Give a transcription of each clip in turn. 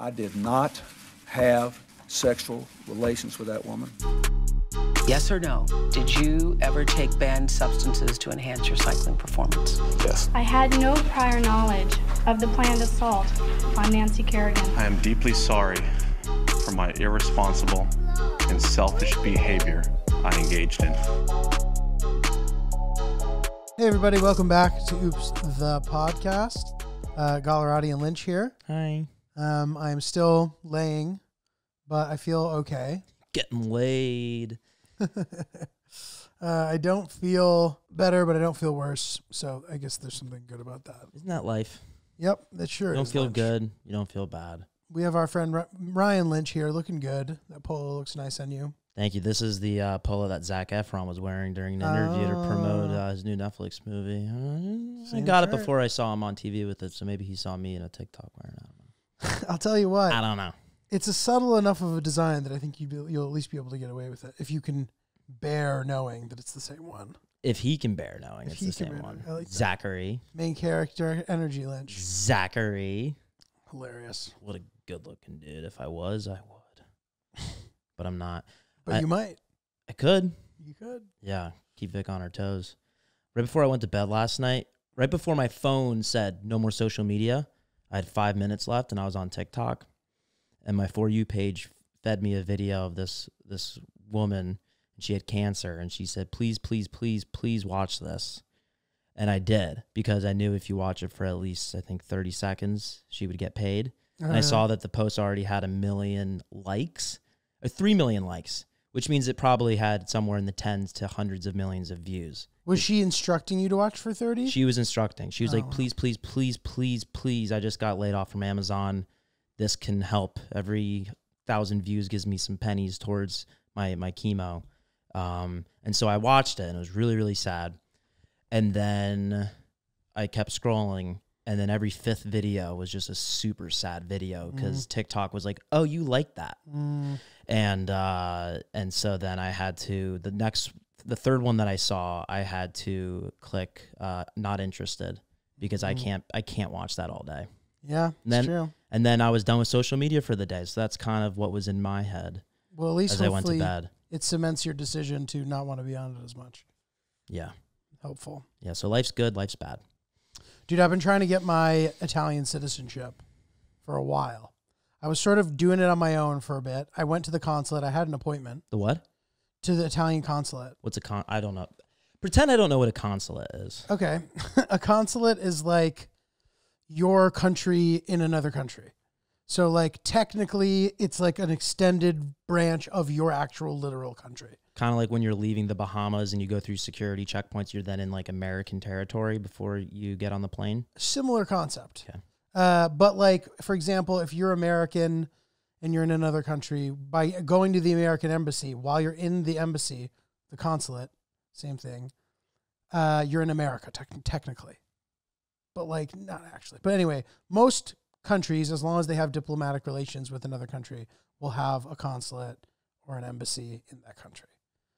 I did not have sexual relations with that woman. Yes or no? Did you ever take banned substances to enhance your cycling performance? Yes. I had no prior knowledge of the planned assault on Nancy Kerrigan. I am deeply sorry for my irresponsible and selfish behavior I engaged in. Hey everybody, welcome back to Oops, the podcast. Gallerati and Lynch here. Hi. I'm still laying, but I feel okay. Getting laid. I don't feel better, but I don't feel worse. So I guess there's something good about that. Isn't that life? Yep, that sure You don't is. feel Lynch. good. You don't feel bad. We have our friend Ryan Lynch here, looking good. That polo looks nice on you. Thank you. This is the polo that Zac Efron was wearing during an interview to promote his new Netflix movie. I got it before I saw him on TV with it, so maybe he saw me in a TikTok wearing it. I don't know. I'll tell you what. I don't know. It's a subtle enough of a design that I think you'll at least be able to get away with it if you can bear knowing that it's the same one. If he can bear knowing If it's he the can same bear one. knowing. I like that. Zachary. Main character, Energy Lynch. Zachary. Hilarious. What a good-looking dude. If I was, I would. But I'm not. But you might. I could. You could. Yeah, keep Vic on her toes. Right before I went to bed last night, right before my phone said no more social media, I had 5 minutes left and I was on TikTok. And my For You page fed me a video of this woman. And she had cancer. And she said, please, please, please, please watch this. And I did, because I knew if you watch it for at least, I think, 30 seconds, she would get paid. And I saw that the post already had 1 million likes, or 3 million likes, which means it probably had somewhere in the tens to hundreds of millions of views. Was she instructing you to watch for 30? She was instructing. She was like, please, please, please, please, please. I just got laid off from Amazon. This can help. Every 1,000 views gives me some pennies towards my chemo. And so I watched it, and it was really, really sad. And then I kept scrolling, and then every fifth video was just a super sad video because TikTok was like, oh, you like that. And so then I had to, the third one that I saw, I had to click not interested, because I can't watch that all day. Yeah, that's true. And then I was done with social media for the day. So that's kind of what was in my head. Well, at least as I went to bed. It cements your decision to not want to be on it as much. Yeah. Helpful. Yeah, so life's good, life's bad. Dude, I've been trying to get my Italian citizenship for a while. I was sort of doing it on my own for a bit. I went to the consulate. I had an appointment. The what? To the Italian consulate. What's I don't know. Pretend I don't know what a consulate is. Okay. A consulate is like your country in another country. So like technically it's like an extended branch of your actual literal country. Kind of like when you're leaving the Bahamas and you go through security checkpoints, you're then in like American territory before you get on the plane. Similar concept. Okay. But like, for example, if you're American and you're in another country, by going to the American embassy, while you're in the embassy, the consulate, same thing, you're in America technically. But like, not actually. But anyway, most countries, as long as they have diplomatic relations with another country, will have a consulate or an embassy in that country.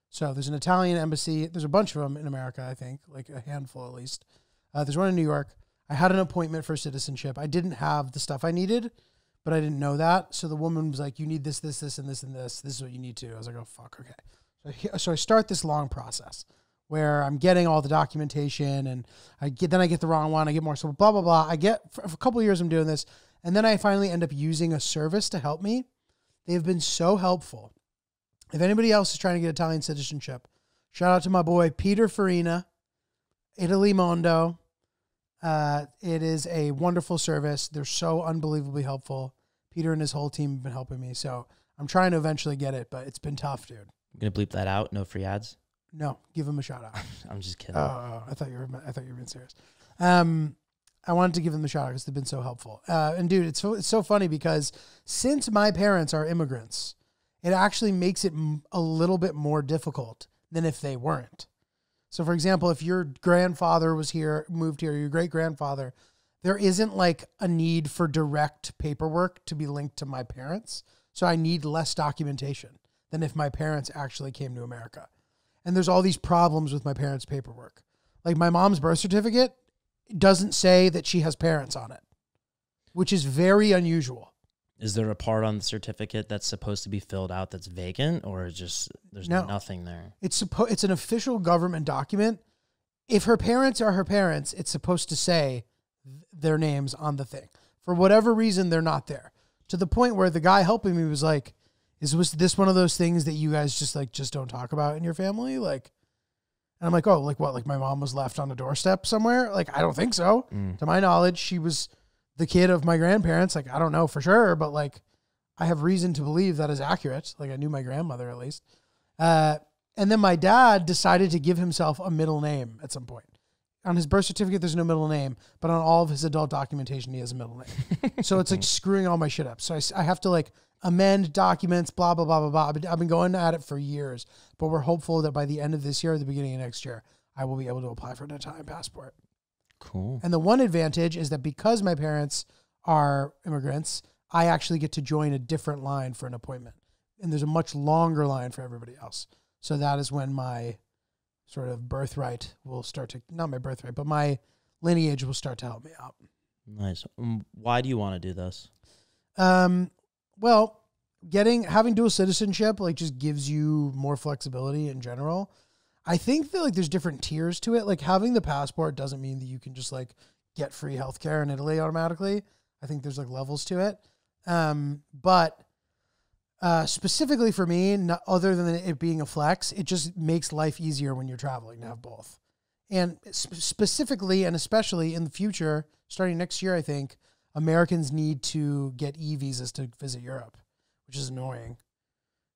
So there's an Italian embassy. There's a bunch of them in America, I think, like a handful at least. There's one in New York. I had an appointment for citizenship. I didn't have the stuff I needed, but I didn't know that. So the woman was like, you need this, this, this, and this, and this. This is what you need to. I was like, oh, fuck, okay. So I start this long process where I'm getting all the documentation, and then I get the wrong one. I get more, so blah, blah, blah. For a couple of years I'm doing this, and then I finally end up using a service to help me. They've been so helpful. If anybody else is trying to get Italian citizenship, shout out to my boy Peter Farina, Italy Mondo. It is a wonderful service. They're so unbelievably helpful. Peter and his whole team have been helping me, so I'm trying to eventually get it, but it's been tough, dude. I'm gonna bleep that out. No free ads. No, give him a shout out. I'm just kidding. Oh, I thought you were being serious. I wanted to give them a shout out because they've been so helpful. And dude, it's so funny because since my parents are immigrants, it actually makes it a little bit more difficult than if they weren't. So for example, if your grandfather was here, moved here, your great grandfather, there isn't like a need for direct paperwork to be linked to my parents. So I need less documentation than if my parents actually came to America. And there's all these problems with my parents' paperwork. Like my mom's birth certificate doesn't say that she has parents on it, which is very unusual. Is there a part on the certificate that's supposed to be filled out that's vacant, or just there's nothing there? It's an official government document. If her parents are her parents, it's supposed to say their names on the thing. For whatever reason, they're not there. To the point where the guy helping me was like, was this one of those things that you guys just don't talk about in your family? Like, and I'm like, oh, like what? Like my mom was left on a doorstep somewhere? Like, I don't think so. To my knowledge, she was the kid of my grandparents. Like, I don't know for sure, but like, I have reason to believe that is accurate. Like, I knew my grandmother at least. And then my dad decided to give himself a middle name at some point. On his birth certificate, there's no middle name, but on all of his adult documentation, he has a middle name. So it's like screwing all my shit up. So I have to like amend documents, blah, blah, blah, blah, blah. I've been going at it for years, but we're hopeful that by the end of this year or the beginning of next year, I will be able to apply for an Italian passport. Cool. And the one advantage is that because my parents are immigrants, I actually get to join a different line for an appointment. And there's a much longer line for everybody else. So that is when my sort of birthright will start to, not my birthright, but my lineage will start to help me out. Nice. Why do you want to do this? Well, having dual citizenship like just gives you more flexibility in general. I think that like there's different tiers to it. Like having the passport doesn't mean that you can just like get free healthcare in Italy automatically. I think there's like levels to it. But specifically for me, other than it being a flex, it just makes life easier when you're traveling to have both. And specifically and especially in the future, starting next year, I think Americans need to get e-visas to visit Europe, which is annoying.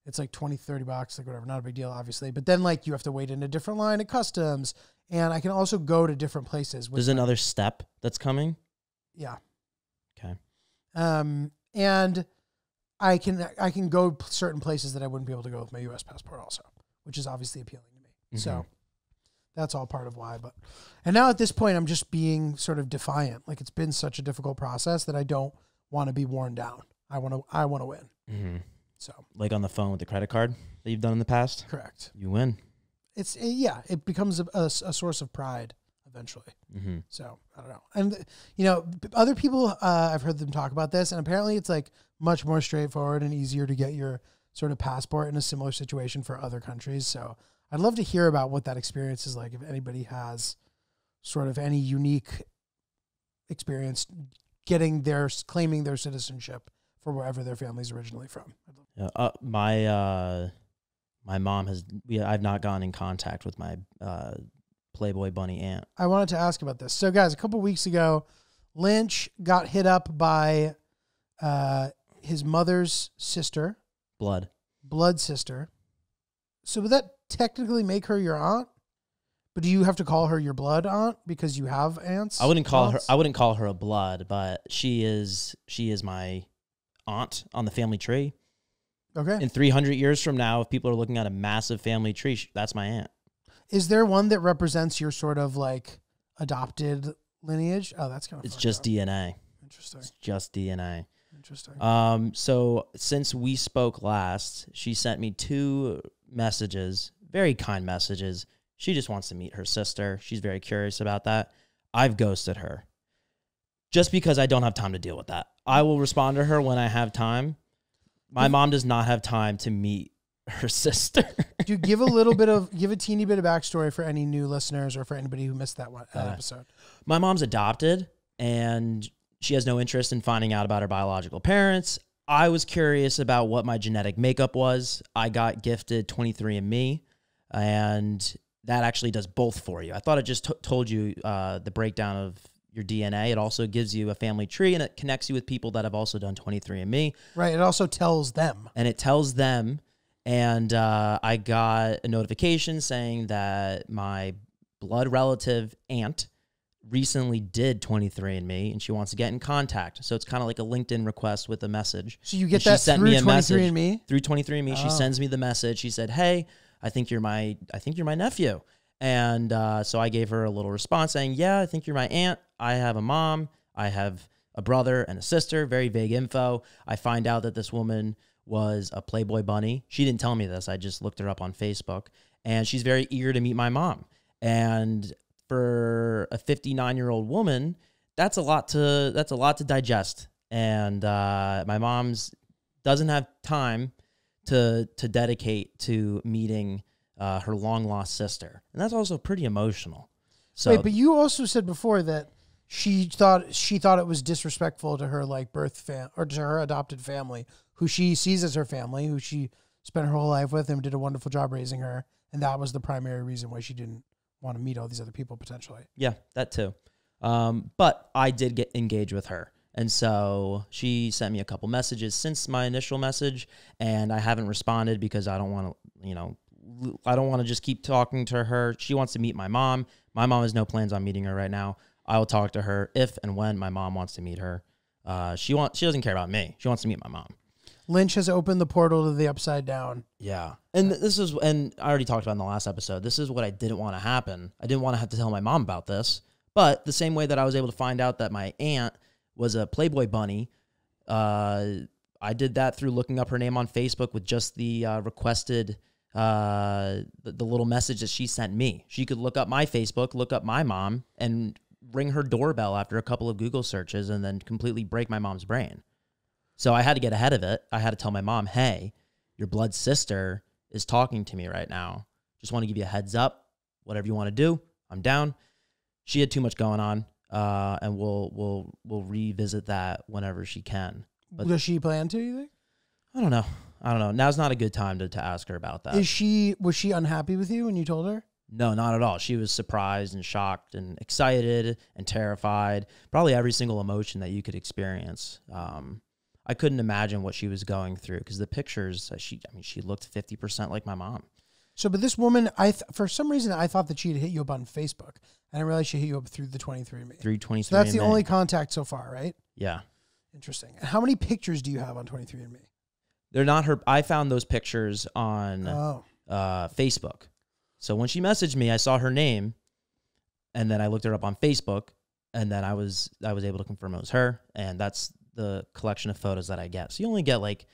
It's like $20, $30, like whatever, not a big deal, obviously. But then like you have to wait in a different line at customs. And I can also go to different places. There's another step that's coming? Yeah. Okay. And I can go certain places that I wouldn't be able to go with my U.S. passport also, which is obviously appealing to me. Mm-hmm. So that's all part of why. And now at this point, I'm just being sort of defiant. Like it's been such a difficult process that I don't want to be worn down. I want to win. Mm-hmm. So like on the phone with the credit card that you've done in the past? Correct. You win. It becomes a source of pride eventually. Mm-hmm. So I don't know. And, other people, I've heard them talk about this, and apparently it's like much more straightforward and easier to get your sort of passport in a similar situation for other countries. So I'd love to hear about what that experience is like. If anybody has sort of any unique experience claiming their citizenship for wherever their family's originally from. Yeah, my mom I've not gone in contact with my Playboy Bunny aunt. I wanted to ask about this. So guys, a couple weeks ago, Lynch got hit up by his mother's sister. Blood sister. So would that technically make her your aunt? But do you have to call her your blood aunt because you have aunts? I wouldn't call her a blood, but she is my aunt on the family tree. Okay. In 300 years from now, if people are looking at a massive family tree, that's my aunt. Is there one that represents your sort of like adopted lineage? Oh, that's kind of. It's just DNA. Interesting. It's just DNA. Interesting. So since we spoke last, she sent me 2 messages, very kind messages. She just wants to meet her sister. She's very curious about that. I've ghosted her just because I don't have time to deal with that. I will respond to her when I have time. My mom does not have time to meet her sister. Do you give a teeny bit of backstory for any new listeners or for anybody who missed that episode? My mom's adopted and she has no interest in finding out about her biological parents. I was curious about what my genetic makeup was. I got gifted 23andMe, and that actually does both for you. I thought it just told you the breakdown of your DNA. It also gives you a family tree, and it connects you with people that have also done 23andMe. Right. It also tells them. And it tells them. And I got a notification saying that my blood relative aunt recently did 23andMe, and she wants to get in contact. So it's kind of like a LinkedIn request with a message. So you get that through 23andMe? Through 23andMe. She sends me the message. She said, "Hey, I think you're my nephew." And so I gave her a little response saying, "Yeah, I think you're my aunt. I have a mom. I have a brother and a sister." Very vague info. I find out that this woman was a Playboy Bunny. She didn't tell me this. I just looked her up on Facebook, and she's very eager to meet my mom. And for a 59-year-old woman, that's a lot to digest. and my mom's doesn't have time to dedicate to meeting her long lost sister, and that's also pretty emotional. So, wait, but you also said before that she thought it was disrespectful to her like or to her adopted family, who she sees as her family, who she spent her whole life with and did a wonderful job raising her, and that was the primary reason why she didn't want to meet all these other people potentially. Yeah, that too. But I did get engaged with her. And so she sent me a couple messages since my initial message, and I haven't responded because I don't want to, I don't want to just keep talking to her. She wants to meet my mom. My mom has no plans on meeting her right now. I will talk to her if and when my mom wants to meet her. She doesn't care about me. She wants to meet my mom. Lynch has opened the portal to the upside down. Yeah. And and I already talked about in the last episode, this is what I didn't want to happen. I didn't want to have to tell my mom about this. But the same way that I was able to find out that my aunt was a Playboy Bunny, I did that through looking up her name on Facebook with just the requested, the little message that she sent me. She could look up my Facebook, look up my mom, and ring her doorbell after a couple of Google searches and then completely break my mom's brain. So I had to get ahead of it. I had to tell my mom, hey, your blood sister is talking to me right now. Just want to give you a heads up. Whatever you want to do, I'm down. She had too much going on, and we'll revisit that whenever she can. But does she plan to, you think? I don't know. Now's not a good time to ask her about that. Was she unhappy with you when you told her? No, not at all. She was surprised and shocked and excited and terrified. Probably every single emotion that you could experience. I couldn't imagine what she was going through because the pictures, she looked 50% like my mom. So, but this woman, for some reason, I thought that she had hit you up on Facebook. I didn't realize she hit you up through the 23andMe. Through 23andMe. So that's the only contact so far, right? Yeah. Interesting. And how many pictures do you have on 23andMe? They're not her. I found those pictures on Facebook. So when she messaged me, I saw her name, and then I looked her up on Facebook, and then I was able to confirm it was her, and that's the collection of photos that I get. So you only get like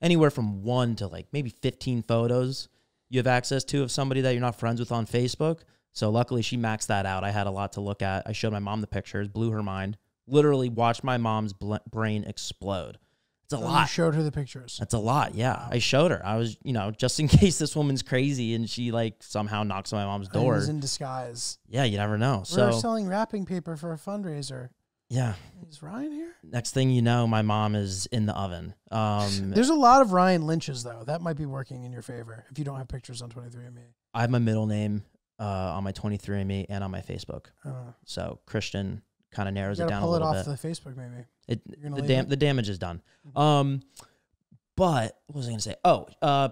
anywhere from 1 to like maybe 15 photos you have access to of somebody that you're not friends with on Facebook. So luckily she maxed that out. I had a lot to look at. I showed my mom the pictures, blew her mind, literally watched my mom's brain explode. It's a lot. You showed her the pictures. That's a lot. Yeah. Wow. I showed her. I was, just in case this woman's crazy and she like somehow knocks on my mom's door. He's in disguise. Yeah. You never know. We're selling wrapping paper for a fundraiser. Yeah. Is Ryan here? Next thing you know, my mom is in the oven. There's a lot of Ryan Lynches, though. That might be working in your favor if you don't have pictures on 23andMe. I have my middle name on my 23andMe and on my Facebook. So Christian kind of narrows it down a little bit. Pull it off the Facebook, maybe. The damage is done. But what was I going to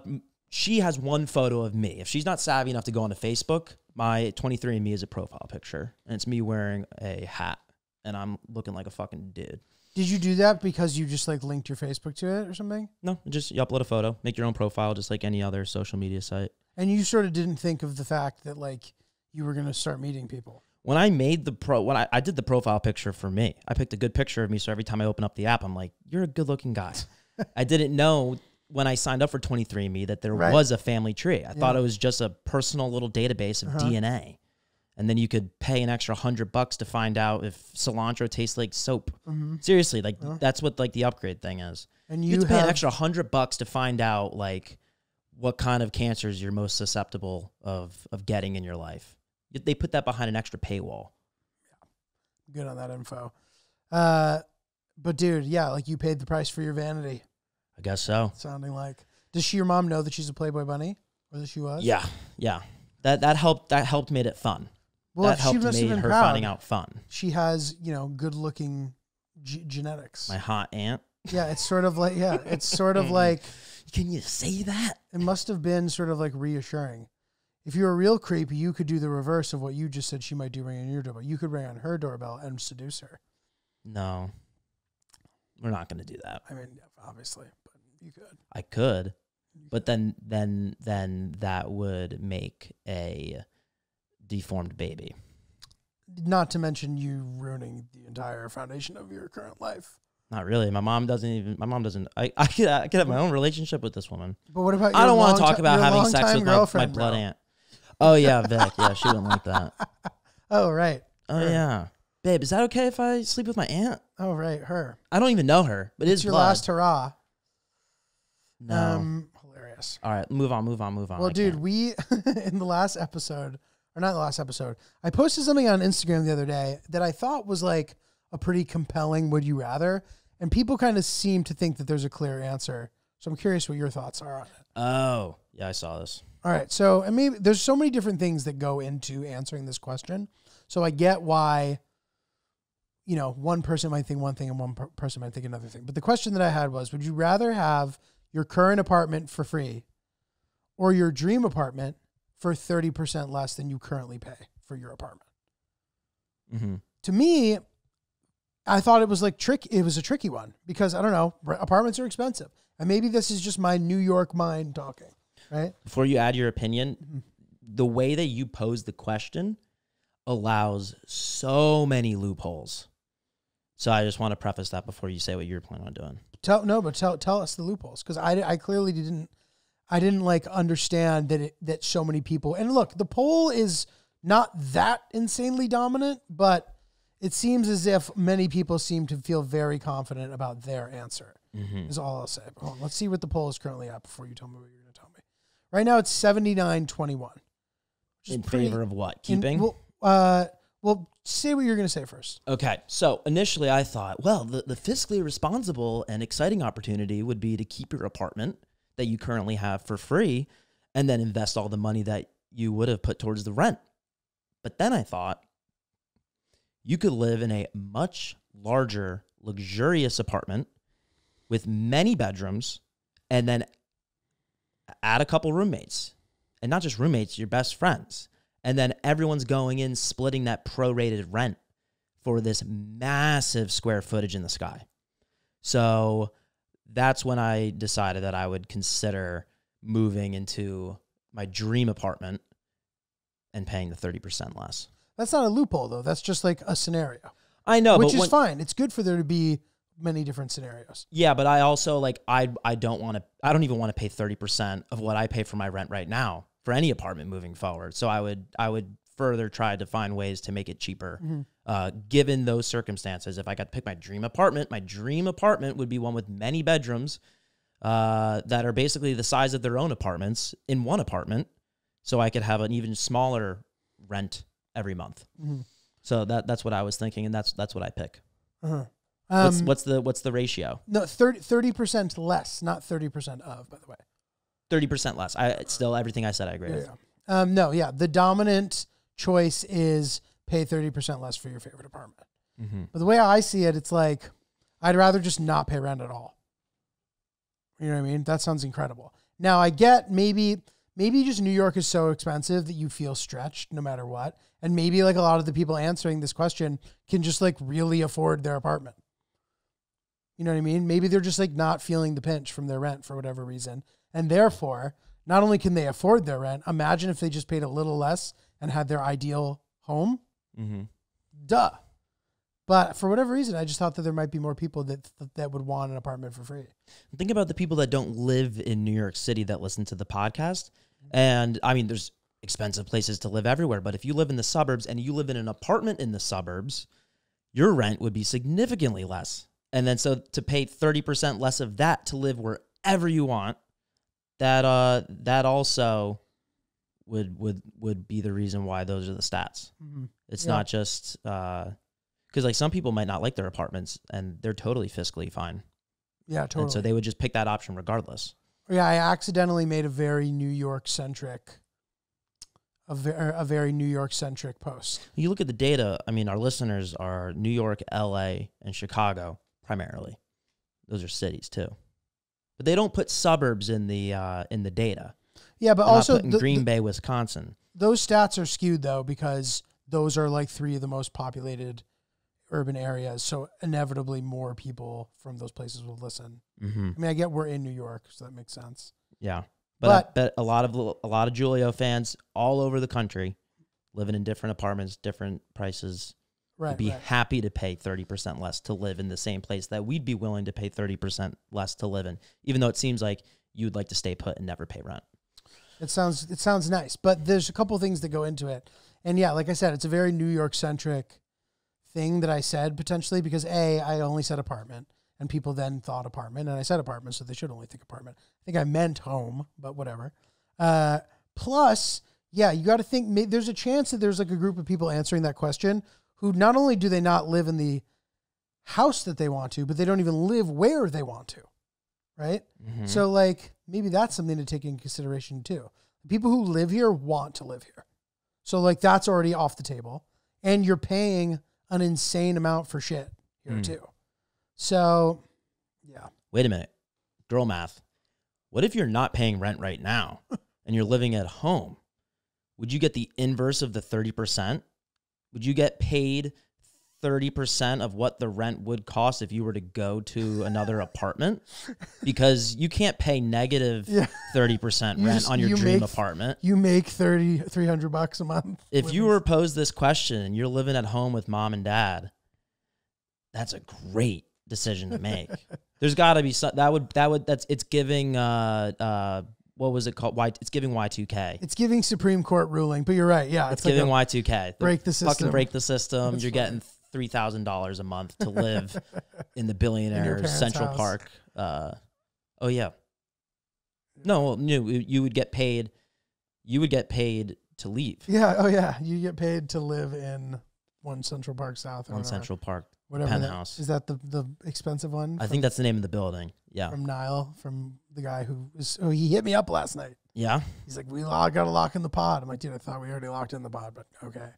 say? She has one photo of me. If she's not savvy enough to go onto Facebook, my 23andMe is a profile picture, and it's me wearing a hat. And I'm looking like a fucking dude. Did you do that because you just like linked your Facebook to it or something? No, just you upload a photo, make your own profile, just like any other social media site. And you sort of didn't think of the fact that like you were going to start meeting people. When I made I did the profile picture for me, I picked a good picture of me. So every time I open up the app, I'm like, you're a good looking guy. I didn't know when I signed up for 23andMe that there was a family tree. I thought it was just a personal little database of DNA. And then you could pay an extra $100 to find out if cilantro tastes like soap. Seriously, like that's what like the upgrade thing is. And you have to pay an extra $100 to find out like what kind of cancers you're most susceptible of getting in your life. They put that behind an extra paywall. Yeah, good on that info. But dude, yeah, like you paid the price for your vanity. I guess so. Sounding like. Does your mom know that she's a Playboy Bunny, or that she was? Yeah. That helped. That helped made it fun. Well, that helped made her finding out fun. She has, good-looking genetics. My hot aunt. Yeah, it's sort of like, it's sort of like. Can you say that? It must have been sort of like reassuring. If you're a real creep, you could do the reverse of what you just said she might do ring on your doorbell. You could ring on her doorbell and seduce her. No, we're not going to do that. I mean, obviously, but you could. I could, but then that would make a deformed baby. Not to mention you ruining the entire foundation of your current life. Not really. My mom doesn't. I could have my own relationship with this woman. But what about? I don't want to talk about having sex with my blood aunt. Oh yeah, Vic. Yeah, she wouldn't like that. Oh right. Oh yeah, babe, is that okay if I sleep with my aunt? Oh, right, her. I don't even know her, but It's it's your blood. last hurrah. No. Hilarious. All right, move on. Well, I dude, can't. we in the last episode, or not the last episode, I posted something on Instagram the other day that I thought was like a pretty compelling would you rather, and people kind of seem to think that there's a clear answer. So I'm curious what your thoughts are on it. Oh, yeah, I saw this. All right, so and maybe there's so many different things that go into answering this question. So I get why, you know, one person might think one thing and one person might think another thing. But the question that I had was, would you rather have your current apartment for free or your dream apartment for 30% less than you currently pay for your apartment? Mm-hmm. To me, I thought it was like it was a tricky one because I don't know, apartments are expensive. And maybe this is just my New York mind talking, right? Before you add your opinion, the way that you pose the question allows so many loopholes. So I just want to preface that before you say what you're planning on doing. Tell us the loopholes, because I clearly didn't like understand that so many people, and look, the poll is not that insanely dominant, but it seems as if many people seem to feel very confident about their answer. Mm-hmm. Is all I'll say. But hold on, let's see what the poll is currently at before you tell me what you're going to tell me. Right now it's 79-21. In favor of what? Keeping? Well, say what you're going to say first. Okay, so initially I thought, well, the fiscally responsible and exciting opportunity would be to keep your apartment that you currently have for free and then invest all the money that you would have put towards the rent. But then I thought you could live in a much larger, luxurious apartment with many bedrooms and then add a couple roommates. And not just roommates, your best friends. And then everyone's going in, splitting that prorated rent for this massive square footage in the sky. So that's when I decided that I would consider moving into my dream apartment and paying the 30% less. That's not a loophole, though. That's just like a scenario. I know, which is fine. It's good for there to be many different scenarios. Yeah, but I also I don't even want to pay 30% of what I pay for my rent right now for any apartment moving forward. So I would further try to find ways to make it cheaper. Mm-hmm. Given those circumstances, if I got to pick my dream apartment would be one with many bedrooms that are basically the size of their own apartments in one apartment. So I could have an even smaller rent every month. Mm-hmm. So that's what I was thinking, and that's what I pick. Uh-huh. What's the ratio? No, 30% less, not 30% of, by the way. 30% less. It's still everything I said I agree with. Yeah. The dominant choice is pay 30% less for your favorite apartment. Mm-hmm. But the way I see it, it's like, I'd rather just not pay rent at all. You know what I mean? That sounds incredible. Now I get maybe just New York is so expensive that you feel stretched no matter what. And maybe like a lot of the people answering this question can just like really afford their apartment. You know what I mean? Maybe they're just like not feeling the pinch from their rent for whatever reason. And therefore, not only can they afford their rent, imagine if they just paid a little less and had their ideal home. Mm-hmm. Duh. But for whatever reason, I just thought that there might be more people that would want an apartment for free. Think about the people that don't live in New York City that listen to the podcast. And I mean, there's expensive places to live everywhere. But if you live in the suburbs and you live in an apartment in the suburbs, your rent would be significantly less. And then so to pay 30% less of that to live wherever you want, that also would be the reason why those are the stats. Mm-hmm. It's not just because like some people might not like their apartments and they're totally fiscally fine. Yeah, totally. And so they would just pick that option regardless. Yeah, I accidentally made a very New York centric post. You look at the data. I mean, our listeners are New York, LA, and Chicago primarily. Those are cities too. But they don't put suburbs in the data. Yeah, but they're also Green Bay, Wisconsin. Those stats are skewed though because those are like 3 of the most populated urban areas. So inevitably more people from those places will listen. Mm-hmm. I mean, I get we're in New York, so that makes sense. Yeah, but I bet a lot of GIULIO fans all over the country living in different apartments, different prices. Right, would be happy to pay 30% less to live in the same place that we'd be willing to pay 30% less to live in, even though it seems like you'd like to stay put and never pay rent. It sounds nice, but there's a couple things that go into it. And yeah, like I said, it's a very New York centric thing that I said potentially because I only said apartment and people then thought apartment and I said apartment, so they should only think apartment. I think I meant home, but whatever. Plus, yeah, you got to think there's a chance that there's like a group of people answering that question who not only do they not live in the house that they want to, but they don't even live where they want to, right? Mm-hmm. So like maybe that's something to take into consideration too. The people who live here want to live here. So like that's already off the table and you're paying an insane amount for shit here too. So yeah. Wait a minute. Girl math. What if you're not paying rent right now and you're living at home? Would you get the inverse of the 30%? Would you get paid 30% of what the rent would cost if you were to go to another apartment? Because you can't pay negative 30% rent on your dream apartment. You make $300 a month. If you were posed this question and you're living at home with mom and dad, that's a great decision to make. There's got to be it's giving what was it called? It's giving Y2K. It's giving Supreme Court ruling, but you're right. Yeah, it's giving like Y2K. Break the system. Fucking break the system. That's you're getting $3,000 a month to live in the Billionaire Central house. Park. Oh yeah. No, you would get paid. You would get paid to leave. Yeah. Oh yeah. You get paid to live in One Central Park South. One Central Park. Whatever. Penthouse. Is that the expensive one? I think that's the name of the building. Yeah. From Niall, from the guy he hit me up last night. Yeah. He's like, we got to lock in the pod. I'm like, dude, I thought we already locked in the pod, but okay.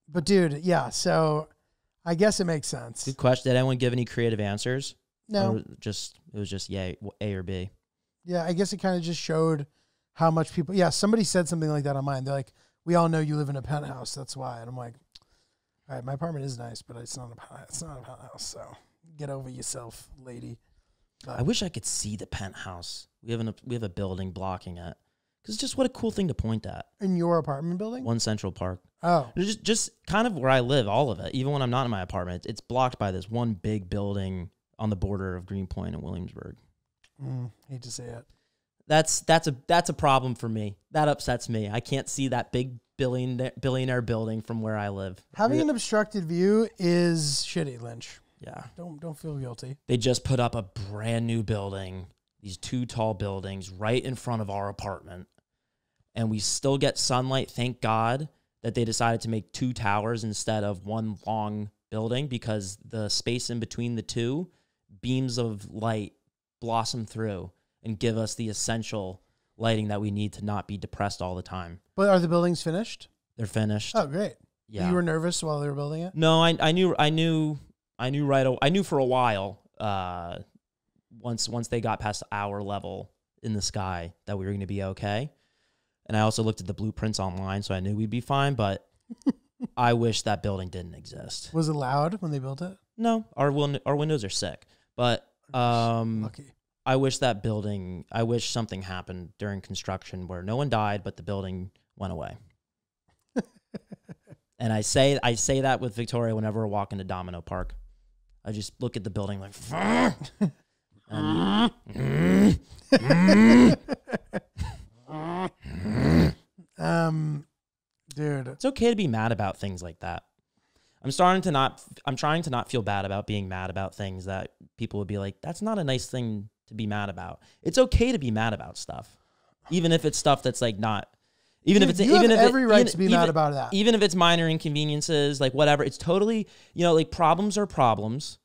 But dude, yeah. So I guess it makes sense. Good question. Did anyone give any creative answers? No. Or it was just A or B. Yeah. I guess it kind of just showed how much people, somebody said something like that on mine. They're like, we all know you live in a penthouse. That's why. And I'm like, all right, my apartment is nice, but it's not a penthouse. So get over yourself, lady. But I wish I could see the penthouse. We have a building blocking it. Because just what a cool thing to point at. In your apartment building? One Central Park. Oh. Just kind of where I live, all of it. Even when I'm not in my apartment, it's blocked by this one big building on the border of Greenpoint and Williamsburg. Hate to say it. That's a problem for me. That upsets me. I can't see that big billionaire building from where I live. Having an obstructed view is shitty, Lynch. Yeah. Don't feel guilty. They just put up a brand new building, these 2 tall buildings right in front of our apartment. And we still get sunlight. Thank God that they decided to make 2 towers instead of one long building, because the space in between the 2 beams of light blossom through and give us the essential lighting that we need to not be depressed all the time. But are the buildings finished? They're finished. Oh, great. Yeah. You were nervous while they were building it? No, I knew for a while. Once they got past our level in the sky that we were going to be okay. And I also looked at the blueprints online, so I knew we'd be fine. But I wish that building didn't exist. Was it loud when they built it? No, our windows are sick. But lucky. I wish something happened during construction where no one died, but the building went away. And I say that with Victoria whenever we're walking to Domino Park. I just look at the building like, dude, it's okay to be mad about things like that. I'm trying to not feel bad about being mad about things that people would be like, that's not a nice thing to be mad about. It's okay to be mad about stuff, even if it's stuff that's like not. Even if it's every right to be mad about that. Even if it's minor inconveniences, like whatever, it's totally, like problems are problems.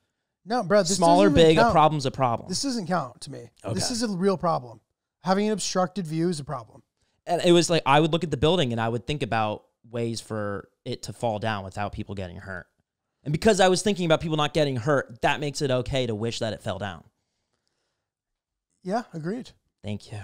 No, bro, this small or doesn't even big, count. a problem's a problem. This doesn't count to me. Okay. This is a real problem. Having an obstructed view is a problem. And it was like, I would look at the building and I would think about ways for it to fall down without people getting hurt. And because I was thinking about people not getting hurt, that makes it okay to wish that it fell down. Yeah, agreed. Thank you.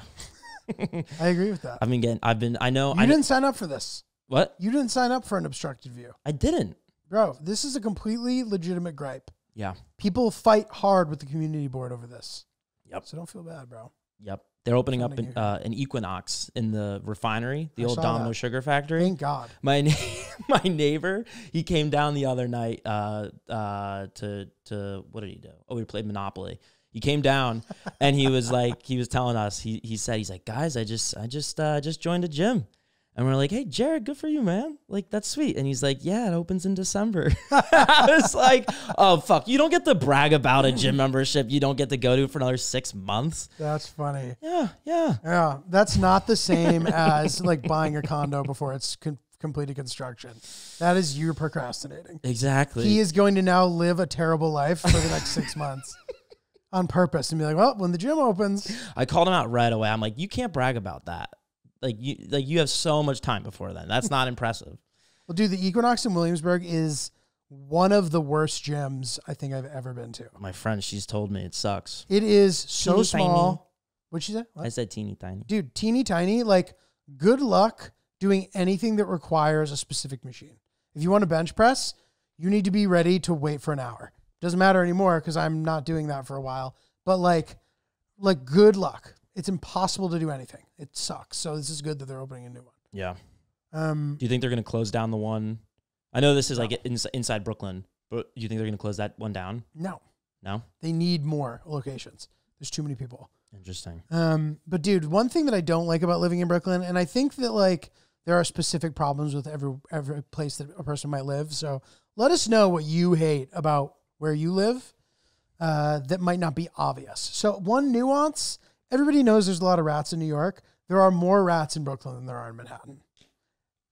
I agree with that. You didn't sign up for this. What? You didn't sign up for an obstructed view. I didn't. Bro, this is a completely legitimate gripe. Yeah. People fight hard with the community board over this. Yep. So don't feel bad, bro. Yep. They're opening up an Equinox in the refinery, the old Domino Sugar Factory. Thank God. My neighbor, he came down the other night to what did he do? Oh, we played Monopoly. He came down and he was telling us, he's like, guys, I just joined a gym. And we're like, hey, Jared, good for you, man. Like, that's sweet. And he's like, yeah, it opens in December. I was like, oh, fuck. You don't get to brag about a gym membership you don't get to go to for another 6 months. That's funny. Yeah, yeah. Yeah, that's not the same as like buying a condo before it's completed construction. That is you procrastinating. Exactly. He is going to now live a terrible life for the next 6 months on purpose and be like, well, when the gym opens. I called him out right away. I'm like, you can't brag about that. Like you have so much time before then. That's not impressive. Well, dude, the Equinox in Williamsburg is one of the worst gyms I think I've ever been to. My friend, she's told me it sucks. It is so Teeny small. tiny. What'd she say? What? I said teeny tiny. Dude, teeny tiny. Like, good luck doing anything that requires a specific machine. If you want to bench press, you need to be ready to wait for an hour. Doesn't matter anymore because I'm not doing that for a while. But like good luck. It's impossible to do anything. It sucks. So this is good that they're opening a new one. Yeah. Do you think they're going to close down the one? I know this is like inside Brooklyn, but do you think they're going to close that one down? No. No? They need more locations. There's too many people. Interesting. But dude, one thing that I don't like about living in Brooklyn, and I think that like there are specific problems with every place that a person might live. So let us know what you hate about where you live that might not be obvious. So one nuance, everybody knows there's a lot of rats in New York. There are more rats in Brooklyn than there are in Manhattan.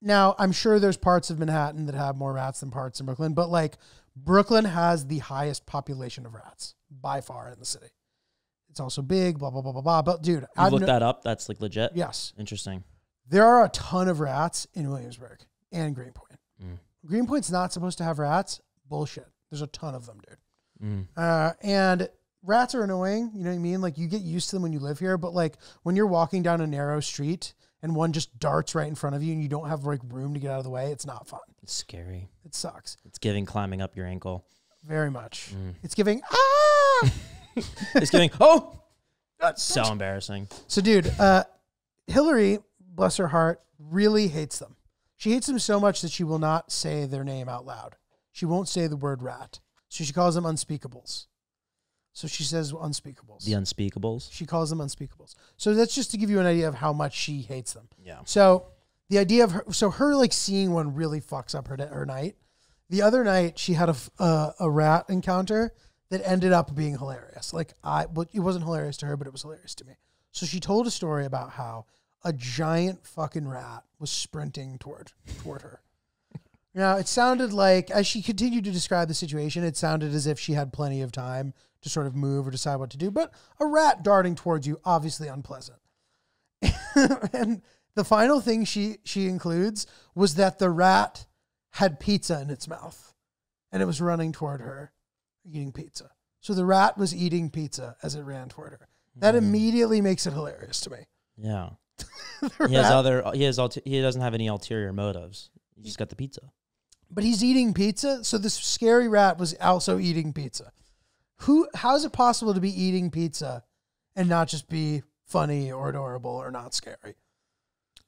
Now, I'm sure there's parts of Manhattan that have more rats than parts in Brooklyn, but like Brooklyn has the highest population of rats by far in the city. It's also big, blah, blah, blah, blah, blah. But dude, I've looked that up. That's like legit. Yes. Interesting. There are a ton of rats in Williamsburg and Greenpoint. Mm. Greenpoint's not supposed to have rats. Bullshit. There's a ton of them, dude. Mm. And rats are annoying. You know what I mean? Like you get used to them when you live here, but like when you're walking down a narrow street and one just darts right in front of you and you don't have like room to get out of the way, it's not fun. It's scary. It sucks. It's giving climbing up your ankle. Very much. Mm. It's giving, ah! It's giving, oh! That's so embarrassing. So dude, Hillary, bless her heart, really hates them. She hates them so much that she will not say their name out loud. She won't say the word rat. So she calls them unspeakables. So she says unspeakables. The unspeakables? She calls them unspeakables. So that's just to give you an idea of how much she hates them. Yeah. So the idea of her like seeing one really fucks up her night. The other night she had a rat encounter that ended up being hilarious. Like it wasn't hilarious to her, but it was hilarious to me. So she told a story about how a giant fucking rat was sprinting toward her. Now, it sounded like, as she continued to describe the situation, it sounded as if she had plenty of time to sort of move or decide what to do. But a rat darting towards you, obviously unpleasant. And the final thing she includes was that the rat had pizza in its mouth. And it was running toward her, eating pizza. So the rat was eating pizza as it ran toward her. That immediately makes it hilarious to me. Yeah. He doesn't have any ulterior motives. He just got the pizza. But he's eating pizza, so this scary rat was also eating pizza. How is it possible to be eating pizza and not just be funny or adorable or not scary?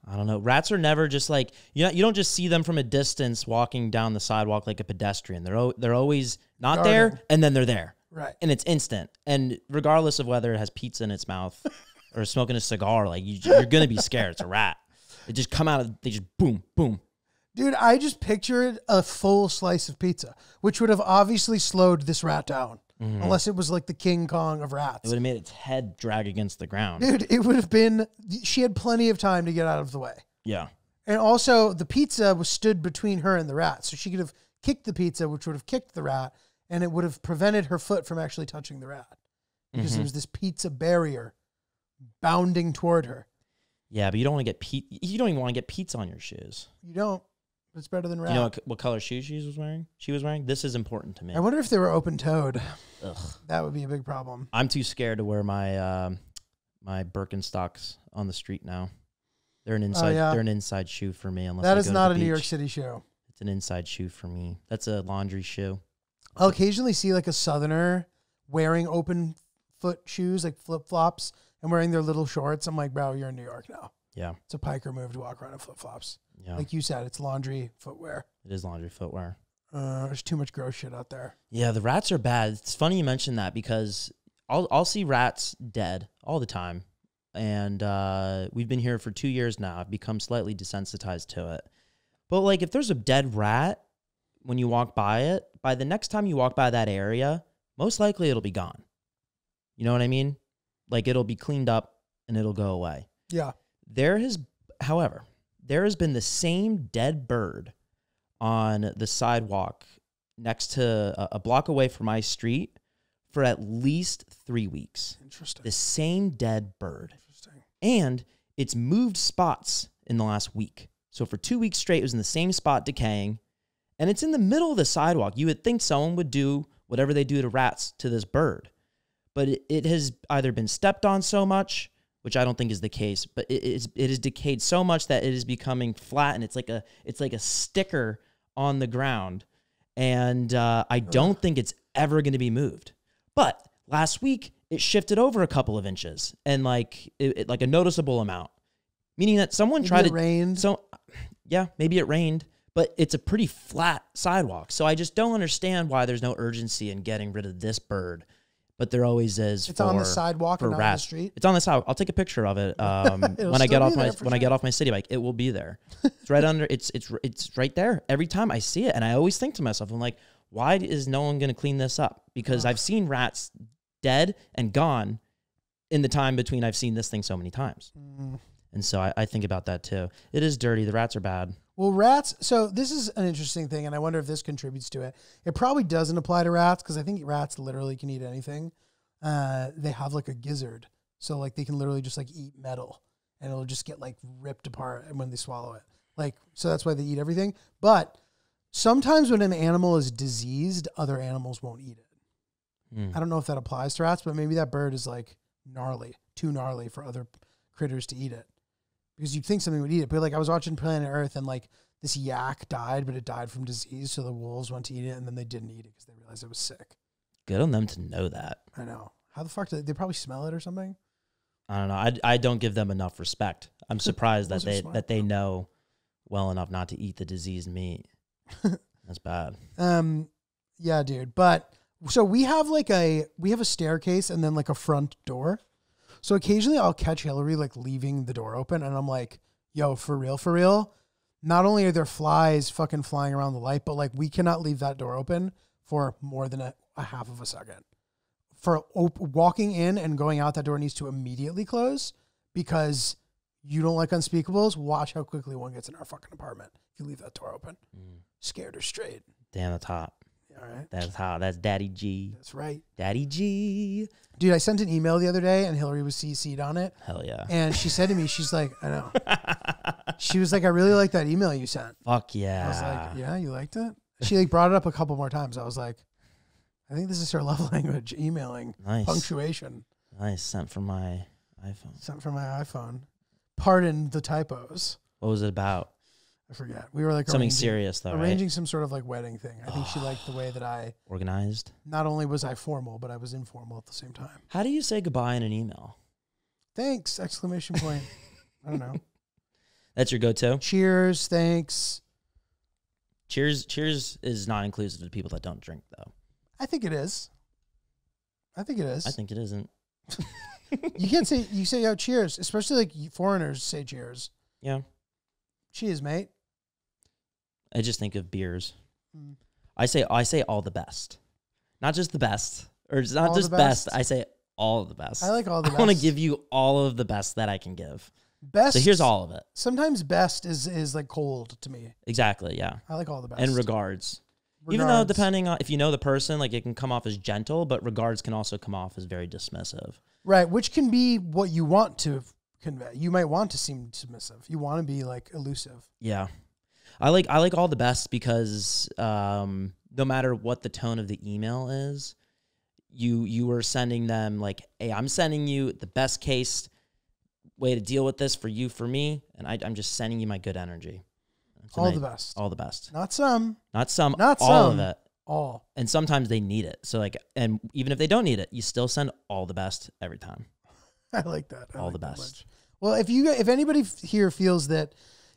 I don't know. Rats are never just like, you don't just see them from a distance walking down the sidewalk like a pedestrian. They're always not there, and then they're there. Right. And it's instant. And regardless of whether it has pizza in its mouth or smoking a cigar, like you're going to be scared. It's a rat. They just come out they just boom, boom. Dude, I just pictured a full slice of pizza, which would have obviously slowed this rat down. Mm-hmm. Unless it was like the King Kong of rats. It would have made its head drag against the ground. Dude, it would have been, she had plenty of time to get out of the way. Yeah. And also, the pizza was stood between her and the rat. So she could have kicked the pizza, which would have kicked the rat, and it would have prevented her foot from actually touching the rat. Because there was this pizza barrier bounding toward her. Yeah, but you don't want to get you don't even want to get pizza on your shoes. You don't. It's better than rat. Do you know what color shoes she was wearing? This is important to me. I wonder if they were open-toed. Ugh. That would be a big problem. I'm too scared to wear my my Birkenstocks on the street now. They're an inside. They're an inside shoe for me. Unless that I is go not to a the New beach. York City shoe. It's an inside shoe for me. That's a laundry shoe. I'll occasionally see like a Southerner wearing open foot shoes, like flip-flops, and wearing their little shorts. I'm like, bro, you're in New York now. Yeah. It's a piker move to walk around in flip-flops. Yeah. Like you said, it's laundry footwear. It is laundry footwear. There's too much gross shit out there. Yeah, the rats are bad. It's funny you mention that because I'll see rats dead all the time. and we've been here for 2 years now. I've become slightly desensitized to it. But like, if there's a dead rat when you walk by it, by the next time you walk by that area, most likely it'll be gone. You know what I mean? Like, it'll be cleaned up and it'll go away. Yeah. However, there has been the same dead bird on the sidewalk next to a block away from my street for at least 3 weeks. Interesting. The same dead bird. Interesting. And it's moved spots in the last week. So for 2 weeks straight, it was in the same spot decaying. And it's in the middle of the sidewalk. You would think someone would do whatever they do to rats to this bird. But it has either been stepped on so much, which I don't think is the case, but it has decayed so much that it is becoming flat, and it's like a sticker on the ground. And I don't think it's ever going to be moved. But last week, it shifted over a couple of inches, and like a noticeable amount, meaning that someone tried to. It rained. So, yeah, maybe it rained, but it's a pretty flat sidewalk. So I just don't understand why there's no urgency in getting rid of this bird. But there always is. It's on the sidewalk and not on the street. It's on the sidewalk. I'll take a picture of it when I get off my city bike. It will be there. It's right under. It's right there. Every time I see it, and I always think to myself, I'm like, why is no one going to clean this up? Because I've seen rats dead and gone in the time between I've seen this thing so many times. And so I think about that too. It is dirty. The rats are bad. Well, rats, so this is an interesting thing, and I wonder if this contributes to it. It probably doesn't apply to rats, because I think rats literally can eat anything. They have like a gizzard, so like they can literally just like eat metal, and it'll just get like ripped apart when they swallow it. Like, so that's why they eat everything. But sometimes when an animal is diseased, other animals won't eat it. I don't know if that applies to rats, but maybe that bird is like gnarly, too gnarly for other critters to eat it. Because you'd think something would eat it. But like, I was watching Planet Earth, and like this yak died, but it died from disease. So the wolves went to eat it, and then they didn't eat it because they realized it was sick. Good on them to know that. I know. How the fuck did they probably smell it or something? I don't know. I don't give them enough respect. I'm surprised that they know well enough not to eat the diseased meat. That's bad. Yeah, dude. But so we have a staircase and then like a front door. So occasionally I'll catch Hillary like leaving the door open, and I'm like, yo, for real? Not only are there flies fucking flying around the light, but like we cannot leave that door open for more than a half of a second. For walking in and going out, that door needs to immediately close, because you don't like unspeakables. Watch how quickly one gets in our fucking apartment if you leave that door open. Scared her straight. Damn, that's hot. All right. That's hot. That's Daddy G. That's right. Daddy G. Dude, I sent an email the other day, and Hillary was CC'd on it. Hell yeah. And she said to me, she's like, I know. She was like, I really like that email you sent. Fuck yeah. I was like, yeah, you liked it? She like brought it up a couple more times. I was like, I think this is her love language, emailing. Nice. Punctuation. Nice. Sent from my iPhone. Pardon the typos. What was it about? I forget. We were like something serious though, arranging right? some sort of like wedding thing. I think she liked the way that I organized. Not only was I formal, but I was informal at the same time. How do you say goodbye in an email? Thanks! Exclamation point. I don't know. That's your go-to? Cheers, thanks. Cheers is not inclusive to people that don't drink though. I think it is. I think it isn't. You can't say, you say, oh, cheers. Especially like foreigners say cheers. Yeah. Cheers, mate. I just think of beers. I say all the best. Not just the best. Or it's not all just best. I say all of the best. I like all the best. I want to give you all of the best that I can give. Best. So here's all of it. Sometimes best is like cold to me. Exactly, yeah. I like all the best. And regards. Even though depending on if you know the person, like it can come off as gentle, but regards can also come off as very dismissive. Right, which can be what you want to convey. You might want to seem submissive. You want to be like elusive. Yeah. I like all the best because no matter what the tone of the email is, you are sending them like, hey, I'm sending you the best case way to deal with this for you, for me, and I'm just sending you my good energy. All the best. All the best. Not some. Not some. Not all some. of it. All. And sometimes they need it. So like, and even if they don't need it, you still send all the best every time. I like that. All the best. Well, if anybody here feels that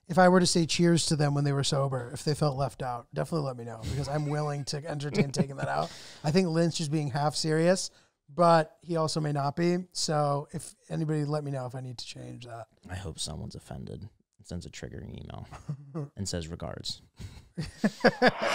if I were to say cheers to them when they were sober, if they felt left out, definitely let me know, because I'm willing to entertain taking that out. I think Lynch is being half serious. but he also may not be. So if anybody, let me know if I need to change that. I hope someone's offended and sends a triggering email and says regards.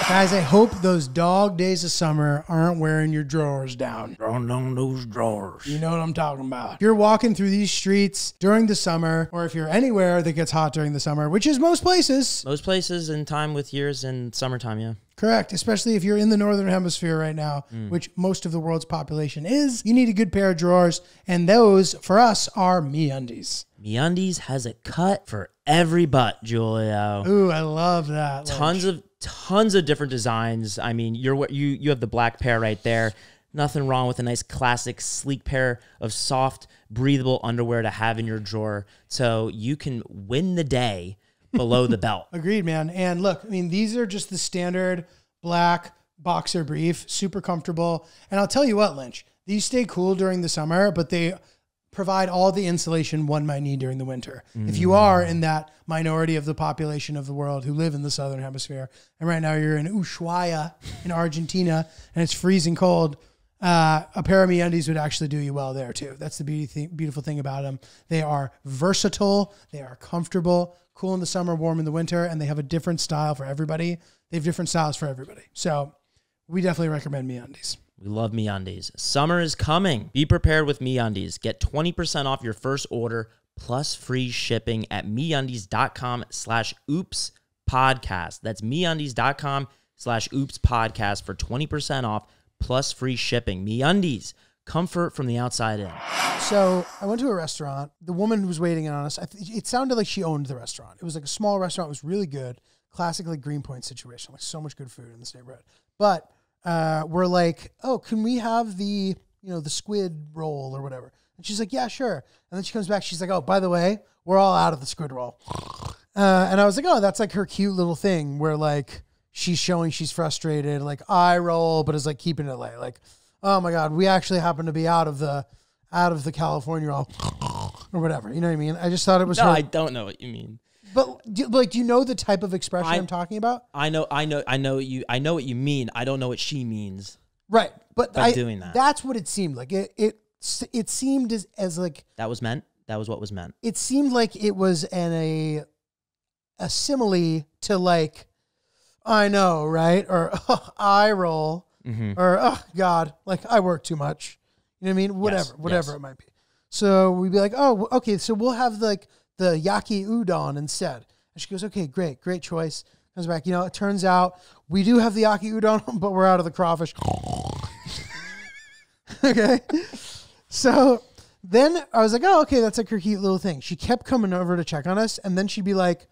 Guys, I hope those dog days of summer aren't wearing your drawers down. Down those drawers. You know what I'm talking about. If you're walking through these streets during the summer, or if you're anywhere that gets hot during the summer, which is most places. Most places in time with years in summertime, yeah. Correct. Especially if you're in the Northern Hemisphere right now, which most of the world's population is. You need a good pair of drawers. And those, for us, are MeUndies. MeUndies has a cut for every butt, Giulio. Ooh, I love that. Tons of different designs. I mean, you have the black pair right there. Nothing wrong with a nice classic sleek pair of soft, breathable underwear to have in your drawer so you can win the day below the belt. Agreed, man. And look, I mean, these are just the standard black boxer brief, super comfortable. And I'll tell you what, Lynch, these stay cool during the summer, but they provide all the insulation one might need during the winter. If you are in that minority of the population of the world who live in the Southern Hemisphere, and right now you're in Ushuaia in Argentina, and it's freezing cold, a pair of MeUndies would actually do you well there too. That's the beautiful thing about them. They are versatile, they are comfortable, cool in the summer, warm in the winter, and they have a different style for everybody. They have different styles for everybody. So we definitely recommend MeUndies. We love MeUndies. Summer is coming. Be prepared with MeUndies. Get 20% off your first order plus free shipping at MeUndies.com/oopspodcast. That's MeUndies.com/oopspodcast for 20% off plus free shipping. MeUndies, comfort from the outside in. So I went to a restaurant. The woman who was waiting on us, it sounded like she owned the restaurant. It was like a small restaurant. It was really good. Classic like Greenpoint situation. Like so much good food in this neighborhood. But we're like, oh, can we have the squid roll or whatever? And she's like, yeah, sure. And then she comes back. She's like, oh, by the way, we're all out of the squid roll. And I was like, oh, that's like her cute little thing where like she's showing she's frustrated, like Eyeroll, but is like keeping it light. Like, oh my God, we actually happen to be out of the California roll or whatever. You know what I mean? I just thought it was No, her. I don't know what you mean. But do you know the type of expression I'm talking about? I know what you mean. I don't know what she means. Right. But by doing that. That's what it seemed like. It seemed as like that was meant. That was what was meant. It seemed like it was a simile to like, I know, right? Or eye roll. Or oh God, like I work too much. You know what I mean? Whatever it might be. So we'd be like, oh, okay, so we'll have like the yaki udon instead. And she goes, okay, great choice. Comes back, it turns out we do have the yaki udon, but we're out of the crawfish. Okay. So then I was like, oh, okay, that's like her cute little thing. She kept coming over to check on us, and then she'd be like,